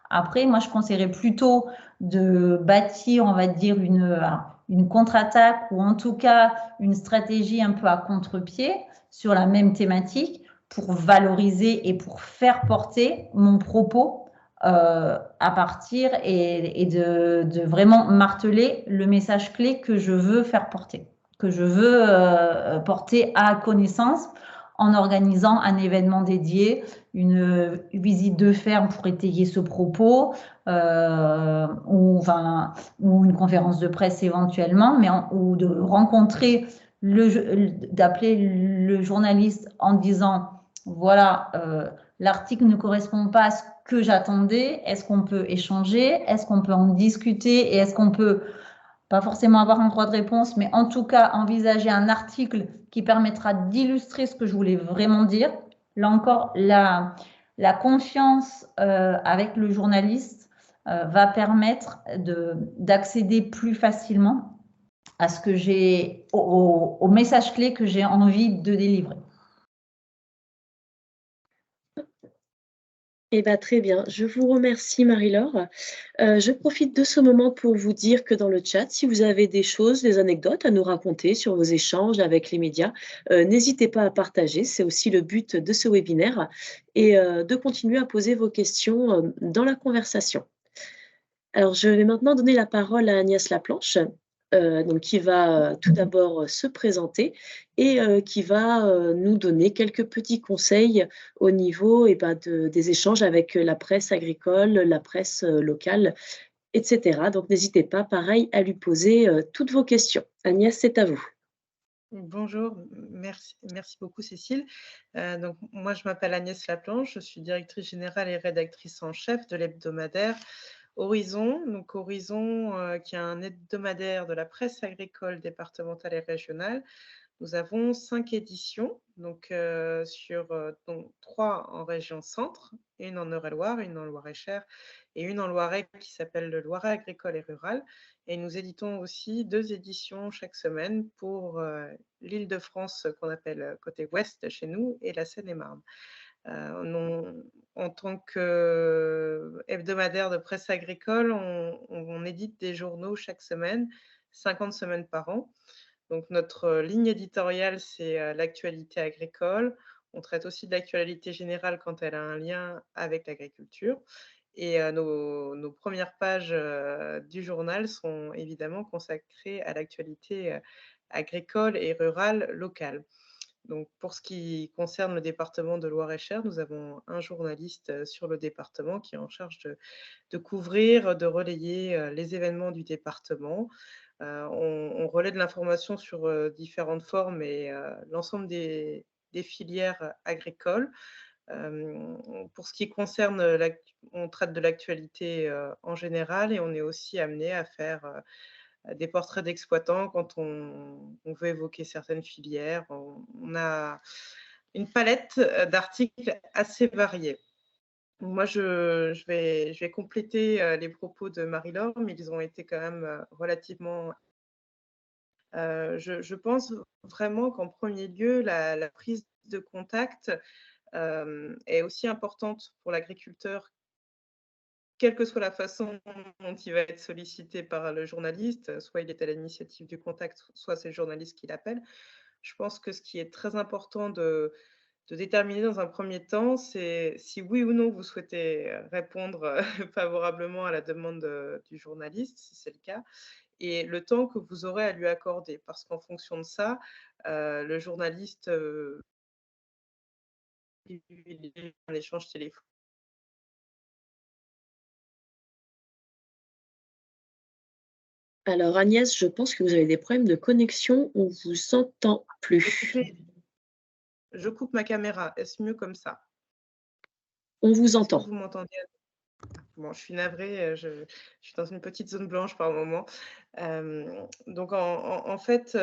Après, moi, je conseillerais plutôt de bâtir, on va dire, une contre-attaque ou en tout cas une stratégie un peu à contre-pied sur la même thématique pour valoriser et pour faire porter mon propos à partir et de vraiment marteler le message clé que je veux faire porter, que je veux porter à connaissance en organisant un événement dédié, une visite de ferme pour étayer ce propos, ou une conférence de presse éventuellement, ou de rencontrer d'appeler le journaliste en disant, voilà, l'article ne correspond pas à ce que j'attendais, est-ce qu'on peut échanger, est-ce qu'on peut en discuter, et est-ce qu'on peut pas forcément avoir un droit de réponse, mais en tout cas envisager un article qui permettra d'illustrer ce que je voulais vraiment dire. Là encore, la confiance avec le journaliste va permettre d'accéder plus facilement à ce que au message clé que j'ai envie de délivrer. Eh bien, très bien. Je vous remercie, Marie-Laure. Je profite de ce moment pour vous dire que dans le chat, si vous avez des choses, des anecdotes à nous raconter sur vos échanges avec les médias, n'hésitez pas à partager. C'est aussi le but de ce webinaire et de continuer à poser vos questions dans la conversation. Alors, je vais maintenant donner la parole à Agnès Laplanche, donc qui va tout d'abord se présenter et qui va nous donner quelques petits conseils au niveau des échanges avec la presse agricole, la presse locale, etc. Donc, n'hésitez pas, pareil, à lui poser toutes vos questions. Agnès, c'est à vous. Bonjour, merci beaucoup Cécile. Donc, moi, je m'appelle Agnès Laplanche, je suis directrice générale et rédactrice en chef de l'hebdomadaire Horizon. Donc, Horizon, qui est un hebdomadaire de la presse agricole départementale et régionale. Nous avons 5 éditions, donc 3 en région centre, une en Eure-et-Loire, une en Loir-et-Cher et une en Loiret qui s'appelle le Loiret agricole et rural. Et nous éditons aussi 2 éditions chaque semaine pour l'Île-de-France qu'on appelle côté ouest chez nous et la Seine-et-Marne. En tant qu'hebdomadaire de presse agricole, on édite des journaux chaque semaine, 50 semaines par an. Donc, notre ligne éditoriale, c'est l'actualité agricole. On traite aussi de l'actualité générale quand elle a un lien avec l'agriculture. Et nos premières pages du journal sont évidemment consacrées à l'actualité agricole et rurale locale. Donc, pour ce qui concerne le département de Loir-et-Cher, nous avons un journaliste sur le département qui est en charge de couvrir, de relayer les événements du département. On relaie de l'information sur différentes formes et l'ensemble des filières agricoles. Pour ce qui concerne, on traite de l'actualité en général et on est aussi amené à faire des portraits d'exploitants quand on veut évoquer certaines filières. On a une palette d'articles assez variée. Moi, je vais compléter les propos de Marie-Laure, mais ils ont été quand même relativement. Je pense vraiment qu'en premier lieu, la prise de contact est aussi importante pour l'agriculteur, quelle que soit la façon dont il va être sollicité par le journaliste, soit il est à l'initiative du contact, soit c'est le journaliste qui l'appelle. Je pense que ce qui est très important de déterminer dans un premier temps, c'est si oui ou non vous souhaitez répondre favorablement à la demande du journaliste, si c'est le cas, et le temps que vous aurez à lui accorder. Parce qu'en fonction de ça, le journaliste, l'échange téléphonique. Alors, Agnès, je pense que vous avez des problèmes de connexion. On ne vous entend plus. Je coupe ma caméra. Est-ce mieux comme ça? On vous Est-ce que entend. vous m'entendez? Bon, je suis navrée, je suis dans une petite zone blanche par moment. Donc en fait,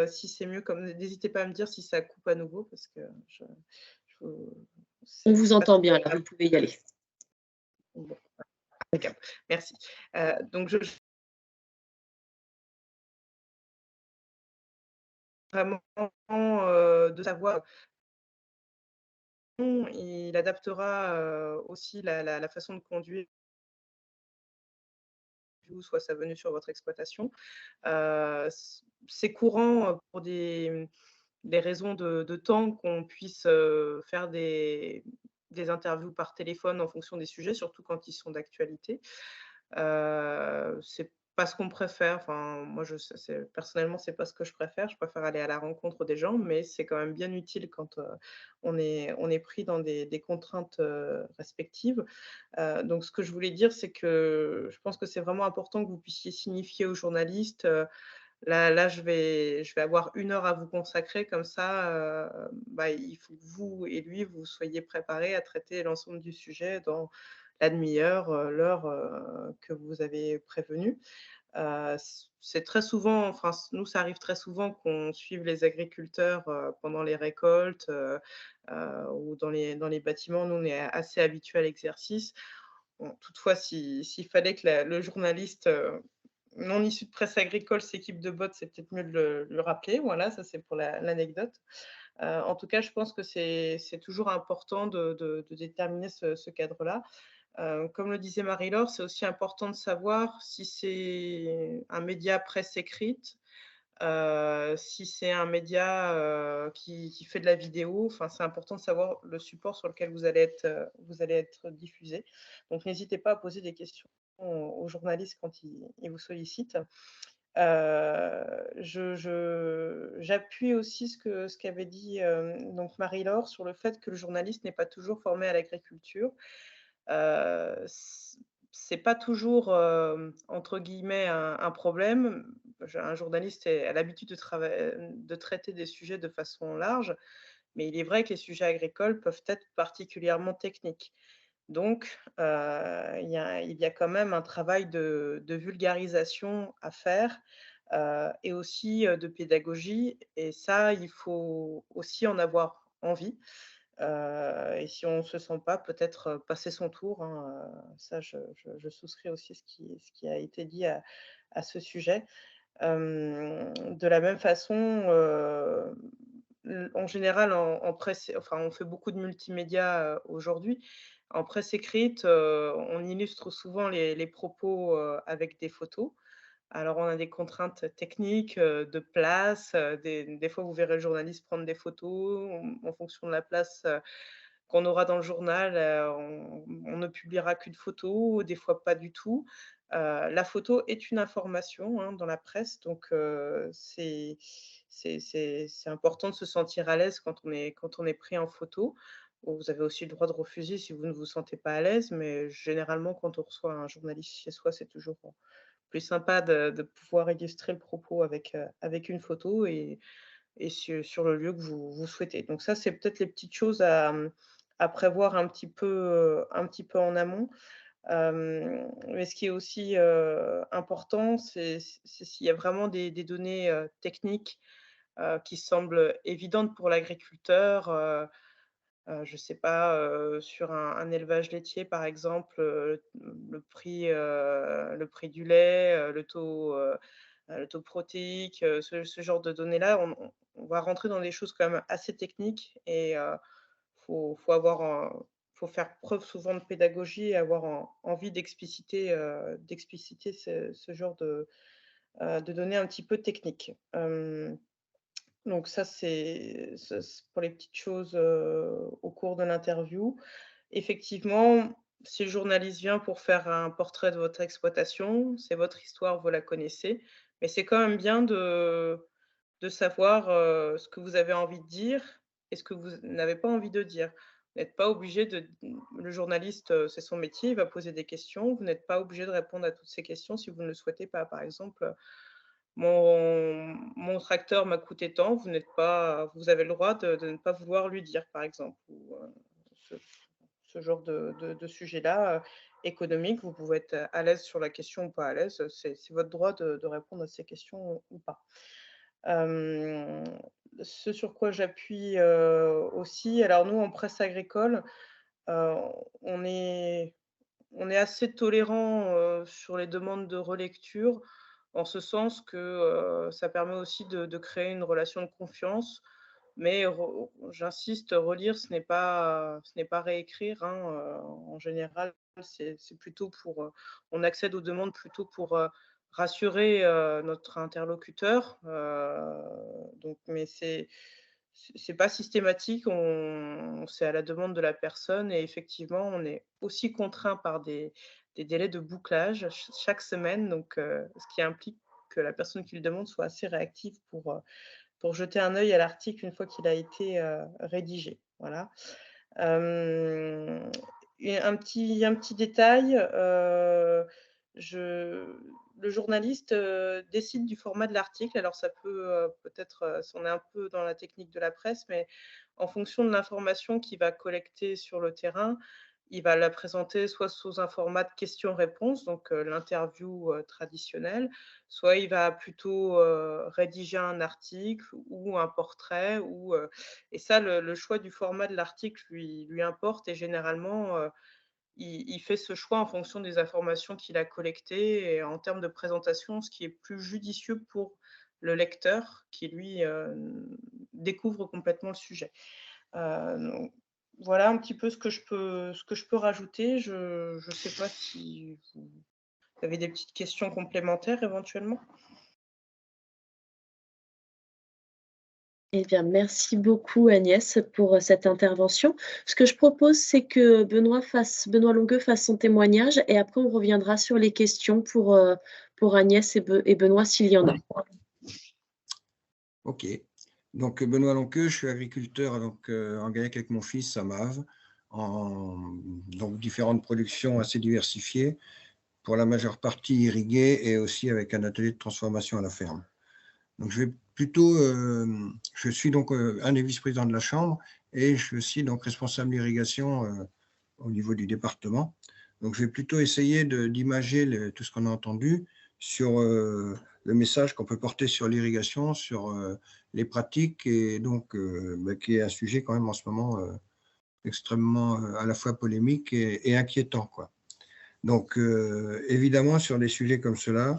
si c'est mieux comme n'hésitez pas à me dire si ça coupe à nouveau parce que On vous c'est pas entend bien, très là, vous pouvez y aller. bon, impeccable. Merci. Donc je vraiment de savoir il adaptera aussi la façon de conduire soit sa venue sur votre exploitation. C'est courant pour des raisons de temps qu'on puisse faire des interviews par téléphone en fonction des sujets, surtout quand ils sont d'actualité. C'est pas ce qu'on préfère. Enfin, moi, personnellement, c'est pas ce que je préfère. Je préfère aller à la rencontre des gens, mais c'est quand même bien utile quand, on est pris dans des contraintes, respectives. Donc ce que je voulais dire, c'est que je pense que c'est vraiment important que vous puissiez signifier aux journalistes, là, je vais avoir 1 heure à vous consacrer comme ça, bah, il faut que vous et lui, vous soyez préparés à traiter l'ensemble du sujet dans la demi-heure, l'heure, que vous avez prévenue. C'est très souvent, enfin, nous, ça arrive très souvent qu'on suive les agriculteurs, pendant les récoltes, ou dans les bâtiments. Nous, on est assez habitués à l'exercice. Bon, toutefois, s'il fallait que le journaliste, non issu de presse agricole s'équipe de bots, c'est peut-être mieux de le rappeler. Voilà, ça, c'est pour l'anecdote. En tout cas, je pense que c'est toujours important de déterminer ce cadre-là. Comme le disait Marie-Laure, c'est aussi important de savoir si c'est un média presse écrite, si c'est un média, qui fait de la vidéo. Enfin, c'est important de savoir le support sur lequel vous allez être diffusé. Donc n'hésitez pas à poser des questions aux journalistes quand ils vous sollicitent. J'appuie aussi ce qu'avait dit, donc Marie-Laure sur le fait que le journaliste n'est pas toujours formé à l'agriculture. C'est pas toujours, entre guillemets «un problème». Un journaliste a l'habitude de traiter des sujets de façon large, mais il est vrai que les sujets agricoles peuvent être particulièrement techniques. Donc, il y a quand même un travail de vulgarisation à faire, et aussi, de pédagogie, et ça, il faut aussi en avoir envie. Et si on ne se sent pas, peut-être, passer son tour, hein, ça je souscris aussi ce qui a été dit à ce sujet. De la même façon, en général, en presse, enfin, on fait beaucoup de multimédia, aujourd'hui. En presse écrite, on illustre souvent les propos, avec des photos. Alors, on a des contraintes techniques, de place, des fois, vous verrez le journaliste prendre des photos. En fonction de la place, qu'on aura dans le journal, on ne publiera qu'une photo, des fois pas du tout. La photo est une information, hein, dans la presse, donc c'est important de se sentir à l'aise quand on est pris en photo. Bon, vous avez aussi le droit de refuser si vous ne vous sentez pas à l'aise, mais généralement, quand on reçoit un journaliste chez soi, c'est toujours, plus sympa de pouvoir illustrer le propos avec une photo, et sur le lieu que vous souhaitez. Donc ça, c'est peut-être les petites choses à prévoir un petit peu en amont. Mais ce qui est aussi, important, c'est s'il y a vraiment des données, techniques, qui semblent évidentes pour l'agriculteur. Je ne sais pas, sur un élevage laitier, par exemple, le prix du lait, le taux protéique, ce genre de données-là, on va rentrer dans des choses quand même assez techniques, et faut faire preuve souvent de pédagogie et avoir envie d'expliciter ce genre de données un petit peu techniques. Donc ça, c'est pour les petites choses, au cours de l'interview. Effectivement, si le journaliste vient pour faire un portrait de votre exploitation, c'est votre histoire, vous la connaissez, mais c'est quand même bien de savoir, ce que vous avez envie de dire et ce que vous n'avez pas envie de dire. Vous n'êtes pas obligé le journaliste, c'est son métier, il va poser des questions. Vous n'êtes pas obligé de répondre à toutes ces questions si vous ne le souhaitez pas. Par exemple, mon tracteur m'a coûté tant, vous avez le droit de ne pas vouloir lui dire, par exemple, ou, ce ce genre de sujet-là, économique. Vous pouvez être à l'aise sur la question ou pas à l'aise, c'est votre droit de répondre à ces questions ou pas. Hem, Ce sur quoi j'appuie, aussi, alors nous, en presse agricole, heu, on est on est assez tolérant, sur les demandes de relecture, en ce sens que, ça permet aussi de créer une relation de confiance. Mais j'insiste, relire, ce n'est pas réécrire, hein, en général, c'est plutôt pour, on accède aux demandes plutôt pour, rassurer, notre interlocuteur, donc mais c'est pas systématique, c'est à la demande de la personne et effectivement, on est aussi contraint par des délais de bouclage chaque semaine, donc ce qui implique que la personne qui le demande soit assez réactive pour jeter un œil à l'article une fois qu'il a été, rédigé. Voilà. Hem et un petit détail, je le journaliste, décide du format de l'article. Alors ça peut, peut-être, on est un peu dans la technique de la presse, mais en fonction de l'information qu'il va collecter sur le terrain, il va la présenter soit sous un format de questions-réponses, donc l'interview, traditionnelle, soit il va plutôt, rédiger un article ou un portrait et ça le choix du format de l'article lui importe et généralement, il fait ce choix en fonction des informations qu'il a collectées et en termes de présentation, ce qui est plus judicieux pour le lecteur qui lui, découvre complètement le sujet. Donc voilà un petit peu ce que je peux rajouter. Je ne sais pas si vous avez des petites questions complémentaires éventuellement? Eh bien, merci beaucoup Agnès pour cette intervention. Ce que je propose, c'est que Benoît Longueux fasse son témoignage et après on reviendra sur les questions pour Agnès et Benoît s'il y en a. Ok. Donc, Benoît Longueux, je suis agriculteur en Gaillac avec mon fils à Mave, donc différentes productions assez diversifiées, pour la majeure partie irriguées et aussi avec un atelier de transformation à la ferme. Donc, je suis donc un des vice-présidents de la Chambre et je suis donc responsable d'irrigation au niveau du département. Donc, je vais plutôt essayer d'imager tout ce qu'on a entendu sur le message qu'on peut porter sur l'irrigation, sur les pratiques, et donc qui est un sujet quand même en ce moment extrêmement à la fois polémique et inquiétant, quoi. Donc, évidemment, sur des sujets comme cela,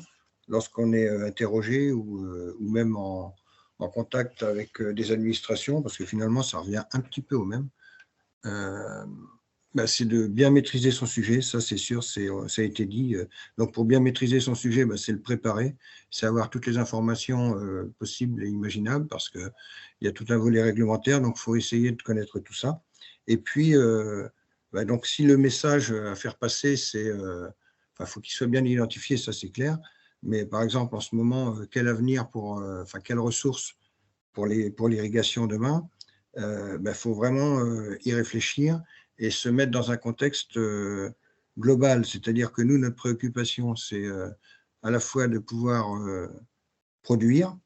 lorsqu'on est interrogé ou même en contact avec des administrations, parce que finalement, ça revient un petit peu au même, c'est de bien maîtriser son sujet, ça c'est sûr, ça a été dit. Donc, pour bien maîtriser son sujet, c'est le préparer, c'est avoir toutes les informations possibles et imaginables, parce qu'il y a tout un volet réglementaire, donc il faut essayer de connaître tout ça. Et puis, donc, si le message à faire passer, faut qu'il soit bien identifié, ça c'est clair. Mais par exemple, en ce moment, quel avenir quelles ressources pour l'irrigation demain, faut vraiment y réfléchir et se mettre dans un contexte global. C'est-à-dire que nous, notre préoccupation, c'est à la fois de pouvoir produire,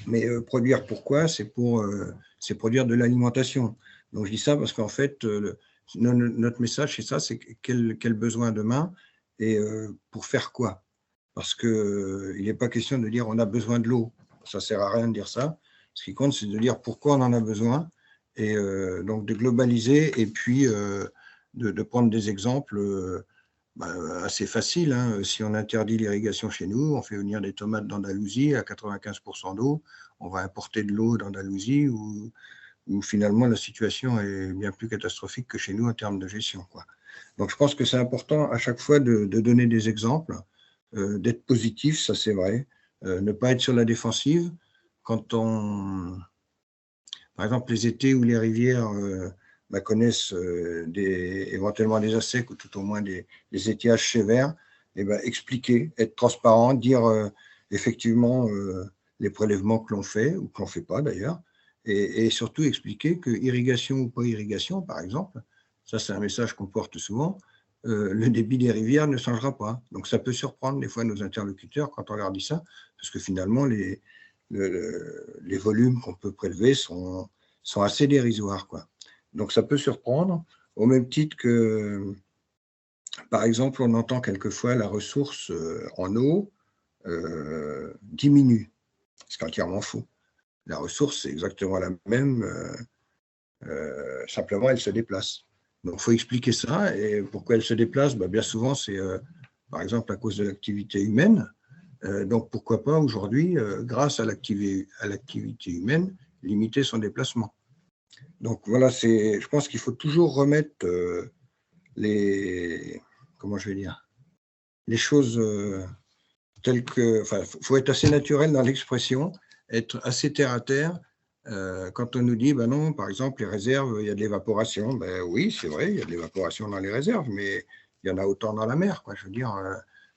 mais produire pourquoi? C'est produire de l'alimentation. Donc je dis ça parce qu'en fait, notre message, c'est ça, c'est quel besoin demain et pour faire quoi? Parce qu'il n'est pas question de dire on a besoin de l'eau. Ça ne sert à rien de dire ça. Ce qui compte, c'est de dire pourquoi on en a besoin et donc de globaliser et puis de prendre des exemples assez faciles, hein. Si on interdit l'irrigation chez nous, on fait venir des tomates d'Andalousie à 95% d'eau, on va importer de l'eau d'Andalousie où finalement la situation est bien plus catastrophique que chez nous en termes de gestion, quoi. Donc je pense que c'est important à chaque fois de donner des exemples, d'être positif, ça c'est vrai, ne pas être sur la défensive. Quand par exemple, les étés où les rivières connaissent éventuellement des assecs ou tout au moins des étiages sévères, expliquer, être transparent, dire effectivement les prélèvements que l'on fait ou que l'on ne fait pas d'ailleurs, et surtout expliquer que irrigation ou pas irrigation, par exemple, ça c'est un message qu'on porte souvent, le débit des rivières ne changera pas. Donc ça peut surprendre des fois nos interlocuteurs quand on leur dit ça, parce que finalement les volumes qu'on peut prélever sont assez dérisoires, quoi. Donc ça peut surprendre, au même titre que, par exemple, on entend quelquefois la ressource en eau diminue. C'est entièrement faux. La ressource, c'est exactement la même, simplement elle se déplace. Donc il faut expliquer ça, et pourquoi elle se déplace, bien souvent c'est par exemple à cause de l'activité humaine. Donc pourquoi pas aujourd'hui, grâce à l'activité humaine, limiter son déplacement. Donc voilà, je pense qu'il faut toujours remettre les choses telles que, faut être assez naturel dans l'expression, être assez terre à terre, Quand on nous dit, ben non, par exemple, les réserves, il y a de l'évaporation. Ben oui, c'est vrai, il y a de l'évaporation dans les réserves, mais il y en a autant dans la mer, quoi. Je veux dire,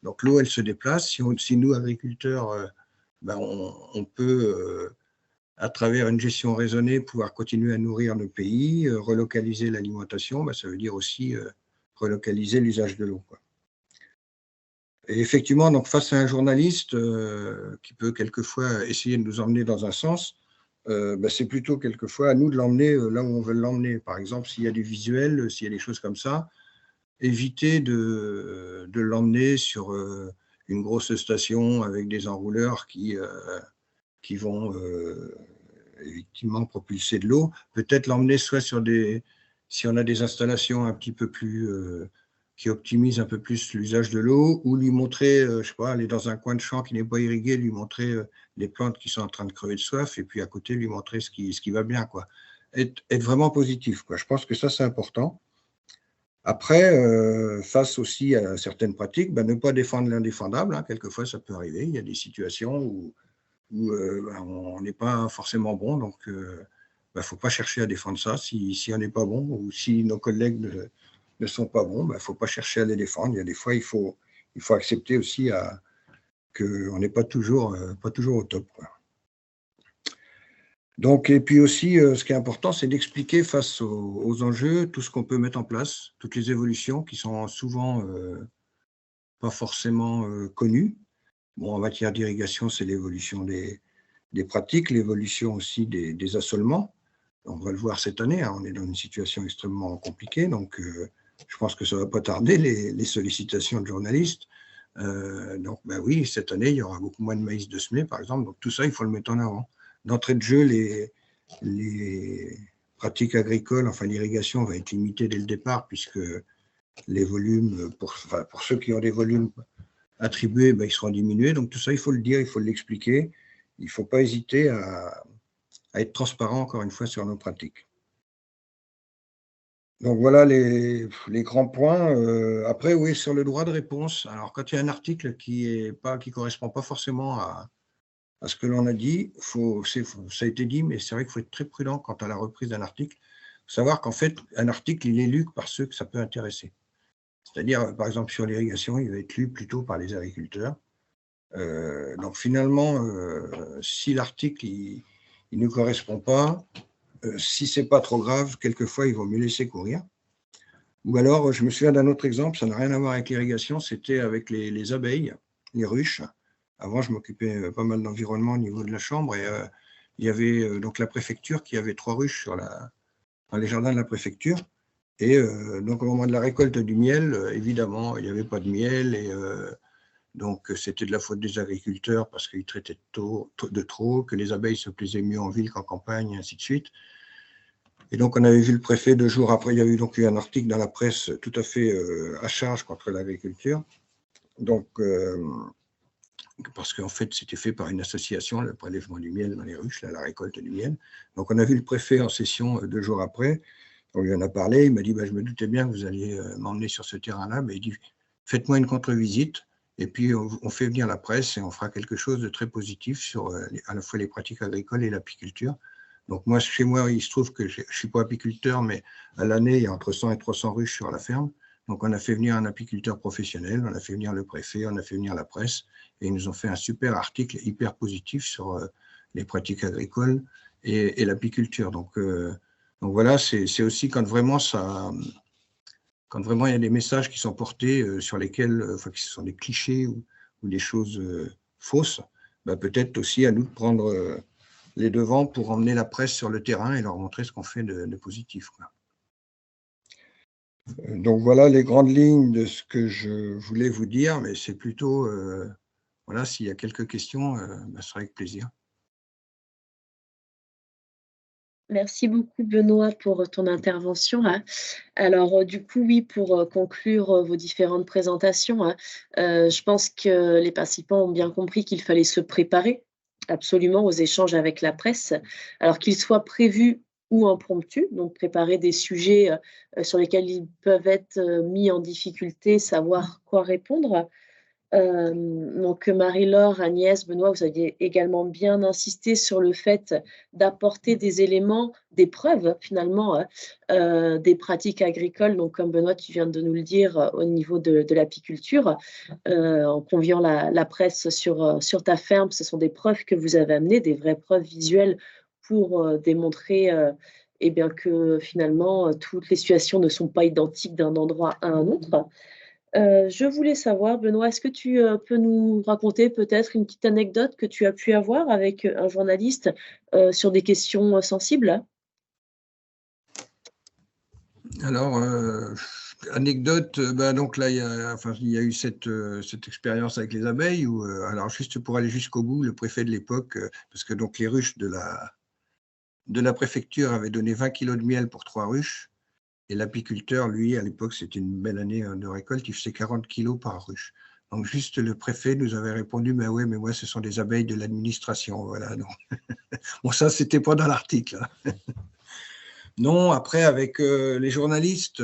donc l'eau, elle se déplace. Si nous, agriculteurs, ben on peut, à travers une gestion raisonnée, pouvoir continuer à nourrir nos pays, relocaliser l'alimentation, ben ça veut dire aussi relocaliser l'usage de l'eau, quoi. Et effectivement, donc face à un journaliste qui peut quelquefois essayer de nous emmener dans un sens, ben c'est plutôt quelquefois à nous de l'emmener là où on veut l'emmener. Par exemple, s'il y a du visuel, s'il y a des choses comme ça, éviter de l'emmener sur une grosse station avec des enrouleurs qui vont effectivement propulser de l'eau. Peut-être l'emmener soit sur si on a des installations un petit peu plus qui optimisent un peu plus l'usage de l'eau, ou lui montrer, je sais pas, aller dans un coin de champ qui n'est pas irrigué, lui montrer les plantes qui sont en train de crever de soif, et puis à côté lui montrer ce qui va bien, quoi. Être vraiment positif, quoi. Je pense que ça c'est important. Après, face aussi à certaines pratiques, ben, ne pas défendre l'indéfendable, hein. Quelquefois ça peut arriver, il y a des situations où ben, on n'est pas forcément bon, donc ben, faut pas chercher à défendre ça. Si on n'est pas bon, ou si nos collègues ne sont pas bons, ben, faut pas chercher à les défendre. Il y a des fois, il faut accepter aussi qu'on n'est pas toujours au top, quoi. Donc, et puis aussi, ce qui est important, c'est d'expliquer face aux enjeux tout ce qu'on peut mettre en place, toutes les évolutions qui sont souvent pas forcément connues. Bon, en matière d'irrigation, c'est l'évolution des pratiques, l'évolution aussi des assolements. On va le voir cette année, hein, on est dans une situation extrêmement compliquée, donc je pense que ça ne va pas tarder, les sollicitations de journalistes. Donc, ben oui, cette année, il y aura beaucoup moins de maïs de semer, par exemple, donc tout ça, il faut le mettre en avant. D'entrée de jeu, les pratiques agricoles, enfin l'irrigation va être limitée dès le départ, puisque les volumes, pour ceux qui ont des volumes attribués, ben, ils seront diminués. Donc tout ça, il faut le dire, il faut l'expliquer. Il ne faut pas hésiter à être transparent, encore une fois, sur nos pratiques. Donc voilà les grands points. Après, oui, sur le droit de réponse. Alors, quand il y a un article qui ne correspond pas forcément à ce que l'on a dit, ça a été dit, mais c'est vrai qu'il faut être très prudent quant à la reprise d'un article. Il faut savoir qu'en fait, un article, il est lu par ceux que ça peut intéresser. C'est-à-dire, par exemple, sur l'irrigation, il va être lu plutôt par les agriculteurs. Donc finalement, si l'article il ne correspond pas, si c'est pas trop grave, quelquefois il vaut mieux laisser courir. Ou alors, je me souviens d'un autre exemple, ça n'a rien à voir avec l'irrigation, c'était avec les abeilles, les ruches. Avant, je m'occupais pas mal d'environnement au niveau de la chambre, et il y avait donc la préfecture qui avait 3 ruches dans les jardins de la préfecture. Et donc au moment de la récolte du miel, évidemment, il n'y avait pas de miel, et donc c'était de la faute des agriculteurs parce qu'ils traitaient de trop, que les abeilles se plaisaient mieux en ville qu'en campagne, et ainsi de suite. Et donc on avait vu le préfet 2 jours après, il y a eu donc un article dans la presse tout à fait à charge contre l'agriculture. Donc parce qu'en fait c'était fait par une association, le prélèvement du miel dans les ruches, la récolte du miel. Donc on a vu le préfet en session 2 jours après. On lui en a parlé, il m'a dit je me doutais bien que vous alliez m'emmener sur ce terrain-là, mais il dit faites-moi une contre-visite, et puis on fait venir la presse et on fera quelque chose de très positif sur à la fois les pratiques agricoles et l'apiculture. Donc moi, chez moi, il se trouve que je ne suis pas apiculteur, mais à l'année, il y a entre 100 et 300 ruches sur la ferme. Donc on a fait venir un apiculteur professionnel, on a fait venir le préfet, on a fait venir la presse, et ils nous ont fait un super article hyper positif sur les pratiques agricoles et l'apiculture. Donc voilà, c'est aussi quand vraiment il y a des messages qui sont portés sur lesquels, qui sont des clichés ou des choses fausses, peut-être aussi à nous de prendre les devants pour emmener la presse sur le terrain et leur montrer ce qu'on fait de positif, quoi. Donc voilà les grandes lignes de ce que je voulais vous dire, mais c'est plutôt, voilà, s'il y a quelques questions, ce sera avec plaisir. Merci beaucoup Benoît pour ton intervention, hein. Alors du coup, oui, pour conclure vos différentes présentations, hein, je pense que les participants ont bien compris qu'il fallait se préparer absolument aux échanges avec la presse, alors qu'ils soient prévus ou impromptus, donc préparer des sujets sur lesquels ils peuvent être mis en difficulté, savoir quoi répondre. Donc Marie-Laure, Agnès, Benoît, vous aviez également bien insisté sur le fait d'apporter des éléments, des preuves finalement des pratiques agricoles. Donc comme Benoît, tu viens de nous le dire au niveau de l'apiculture, en conviant la presse sur ta ferme, ce sont des preuves que vous avez amenées, des vraies preuves visuelles pour démontrer eh bien, que finalement toutes les situations ne sont pas identiques d'un endroit à un autre. Je voulais savoir, Benoît, est-ce que tu peux nous raconter peut-être une petite anecdote que tu as pu avoir avec un journaliste sur des questions sensibles? Alors, anecdote, donc là, il y a eu cette expérience avec les abeilles, où, alors juste pour aller jusqu'au bout, le préfet de l'époque, parce que donc les ruches de la préfecture avaient donné 20 kilos de miel pour 3 ruches, et l'apiculteur, lui, à l'époque, c'était une belle année de récolte, il faisait 40 kilos par ruche. Donc juste le préfet nous avait répondu, mais ouais, mais moi, ce sont des abeilles de l'administration, voilà. Donc. Bon, ça, c'était pas dans l'article. Hein. Non, après, avec les journalistes,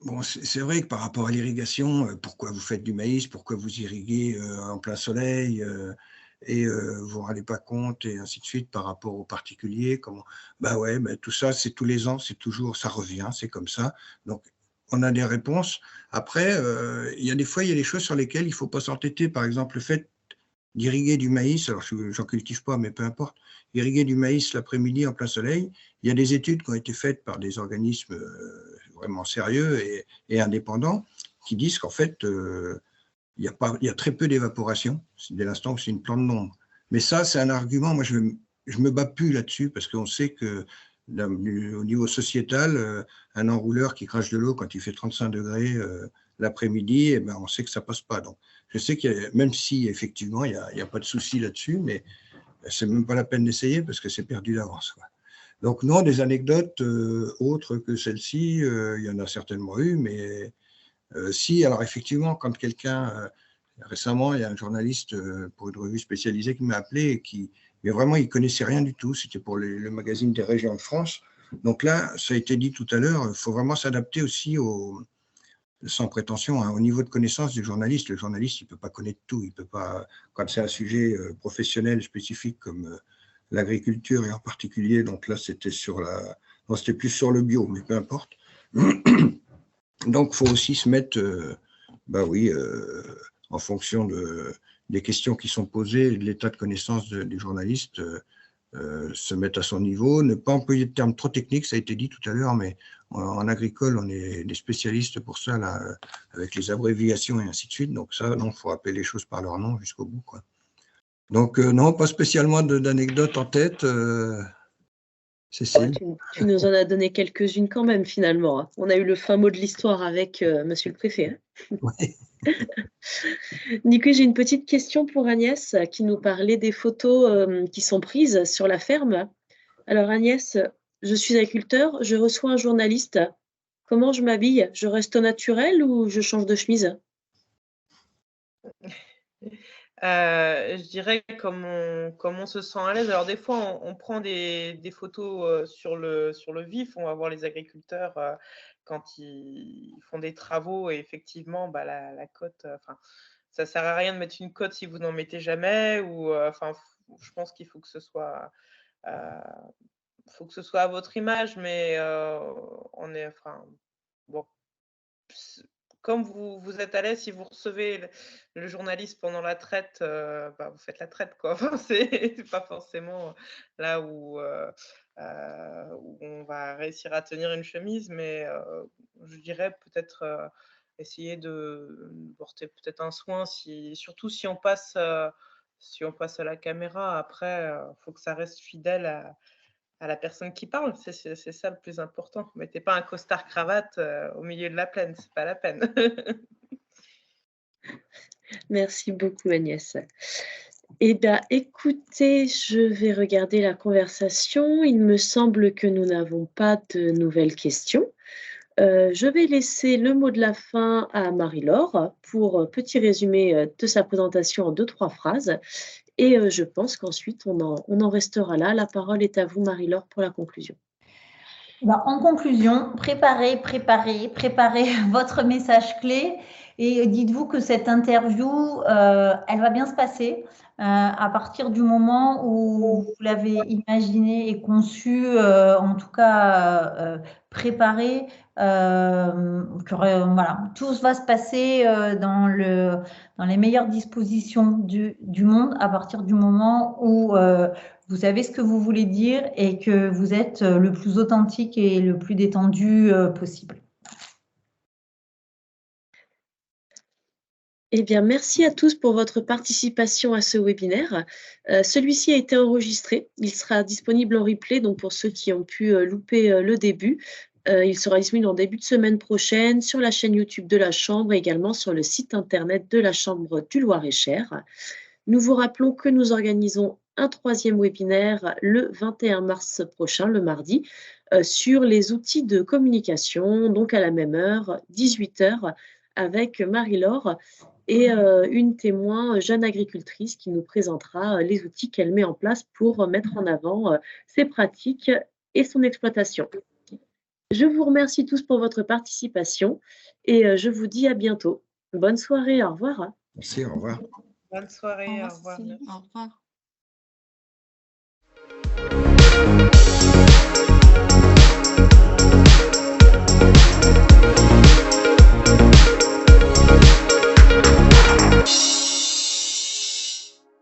bon, c'est vrai que par rapport à l'irrigation, pourquoi vous faites du maïs, pourquoi vous irriguez en plein soleil, et vous ne vous rendez pas compte, et ainsi de suite, par rapport aux particuliers. Bah ouais, bah, tout ça, c'est tous les ans, c'est toujours, ça revient, c'est comme ça. Donc, on a des réponses. Après, il y a des fois, il y a des choses sur lesquelles il ne faut pas s'entêter. Par exemple, le fait d'irriguer du maïs, alors je n'en cultive pas, mais peu importe, irriguer du maïs l'après-midi en plein soleil, il y a des études qui ont été faites par des organismes vraiment sérieux et indépendants qui disent qu'en fait, il y a très peu d'évaporation dès l'instant où c'est une plante d'ombre. Mais ça, c'est un argument, moi je me bats plus là-dessus, parce qu'on sait que au niveau sociétal, un enrouleur qui crache de l'eau quand il fait 35 degrés l'après-midi, eh ben, on sait que ça passe pas. Donc, je sais même si effectivement il n'y a pas de souci là-dessus, mais c'est même pas la peine d'essayer parce que c'est perdu d'avance. Donc non, des anecdotes autres que celle-ci, il y en a certainement eu, mais si, alors effectivement, quand quelqu'un, récemment, il y a un journaliste pour une revue spécialisée qui m'a appelé, mais vraiment, il ne connaissait rien du tout, c'était pour le magazine des régions de France. Donc là, ça a été dit tout à l'heure, il faut vraiment s'adapter aussi sans prétention, hein, au niveau de connaissance du journaliste. Le journaliste, il ne peut pas connaître tout. Il peut pas, quand c'est un sujet professionnel spécifique comme l'agriculture et en particulier, donc là, c'était plus sur le bio, mais peu importe. Donc, il faut aussi se mettre, en fonction des questions qui sont posées et de l'état de connaissance du journaliste, se mettre à son niveau, ne pas employer de termes trop techniques, ça a été dit tout à l'heure, mais en agricole, on est des spécialistes pour ça, là, avec les abréviations et ainsi de suite. Donc ça, il faut appeler les choses par leur nom jusqu'au bout, quoi. Donc non, pas spécialement d'anecdotes en tête, Cécile. Tu nous en as donné quelques-unes quand même, finalement. On a eu le fin mot de l'histoire avec monsieur le préfet. Hein. Ouais. Nico, j'ai une petite question pour Agnès qui nous parlait des photos qui sont prises sur la ferme. Alors Agnès, je suis agriculteur, je reçois un journaliste. Comment je m'habille? Je reste au naturel ou je change de chemise? Je dirais comme on se sent à l'aise. Alors des fois, on prend des photos sur le vif. On va voir les agriculteurs quand ils font des travaux, et effectivement, bah, la cote, ça sert à rien de mettre une cote si vous n'en mettez jamais, ou je pense qu'il faut que ce soit à votre image, mais bon, comme vous êtes à l'aise, si vous recevez le journaliste pendant la traite, vous faites la traite, quoi. Enfin, c'est pas forcément là où on va réussir à tenir une chemise, mais je dirais peut-être essayer de porter peut-être un soin, surtout si on passe à la caméra. Après, faut que ça reste fidèle à la personne qui parle, c'est ça le plus important. Mettez pas un costard cravate au milieu de la plaine, c'est pas la peine. Merci beaucoup Agnès. Eh bien, écoutez, je vais regarder la conversation. Il me semble que nous n'avons pas de nouvelles questions. Je vais laisser le mot de la fin à Marie-Laure pour petit résumé de sa présentation en 2-3 phrases. Et je pense qu'ensuite, on en restera là. La parole est à vous, Marie-Laure, pour la conclusion. En conclusion, préparez votre message clé. Et dites-vous que cette interview, elle va bien se passer à partir du moment où vous l'avez imaginée et conçue, en tout cas préparée. Voilà, tout va se passer dans les meilleures dispositions du monde à partir du moment où vous savez ce que vous voulez dire et que vous êtes le plus authentique et le plus détendu possible. Eh bien, merci à tous pour votre participation à ce webinaire. Celui-ci a été enregistré. Il sera disponible en replay, donc pour ceux qui ont pu louper le début. Il sera disponible en début de semaine prochaine sur la chaîne YouTube de la Chambre et également sur le site internet de la Chambre du Loir-et-Cher. Nous vous rappelons que nous organisons un 3e webinaire le 21 mars prochain, le mardi, sur les outils de communication, donc à la même heure, 18 h, avec Marie-Laure et une témoin jeune agricultrice qui nous présentera les outils qu'elle met en place pour mettre en avant ses pratiques et son exploitation. Je vous remercie tous pour votre participation et je vous dis à bientôt. Bonne soirée, au revoir. Merci, au revoir. Bonne soirée, au revoir. Au revoir.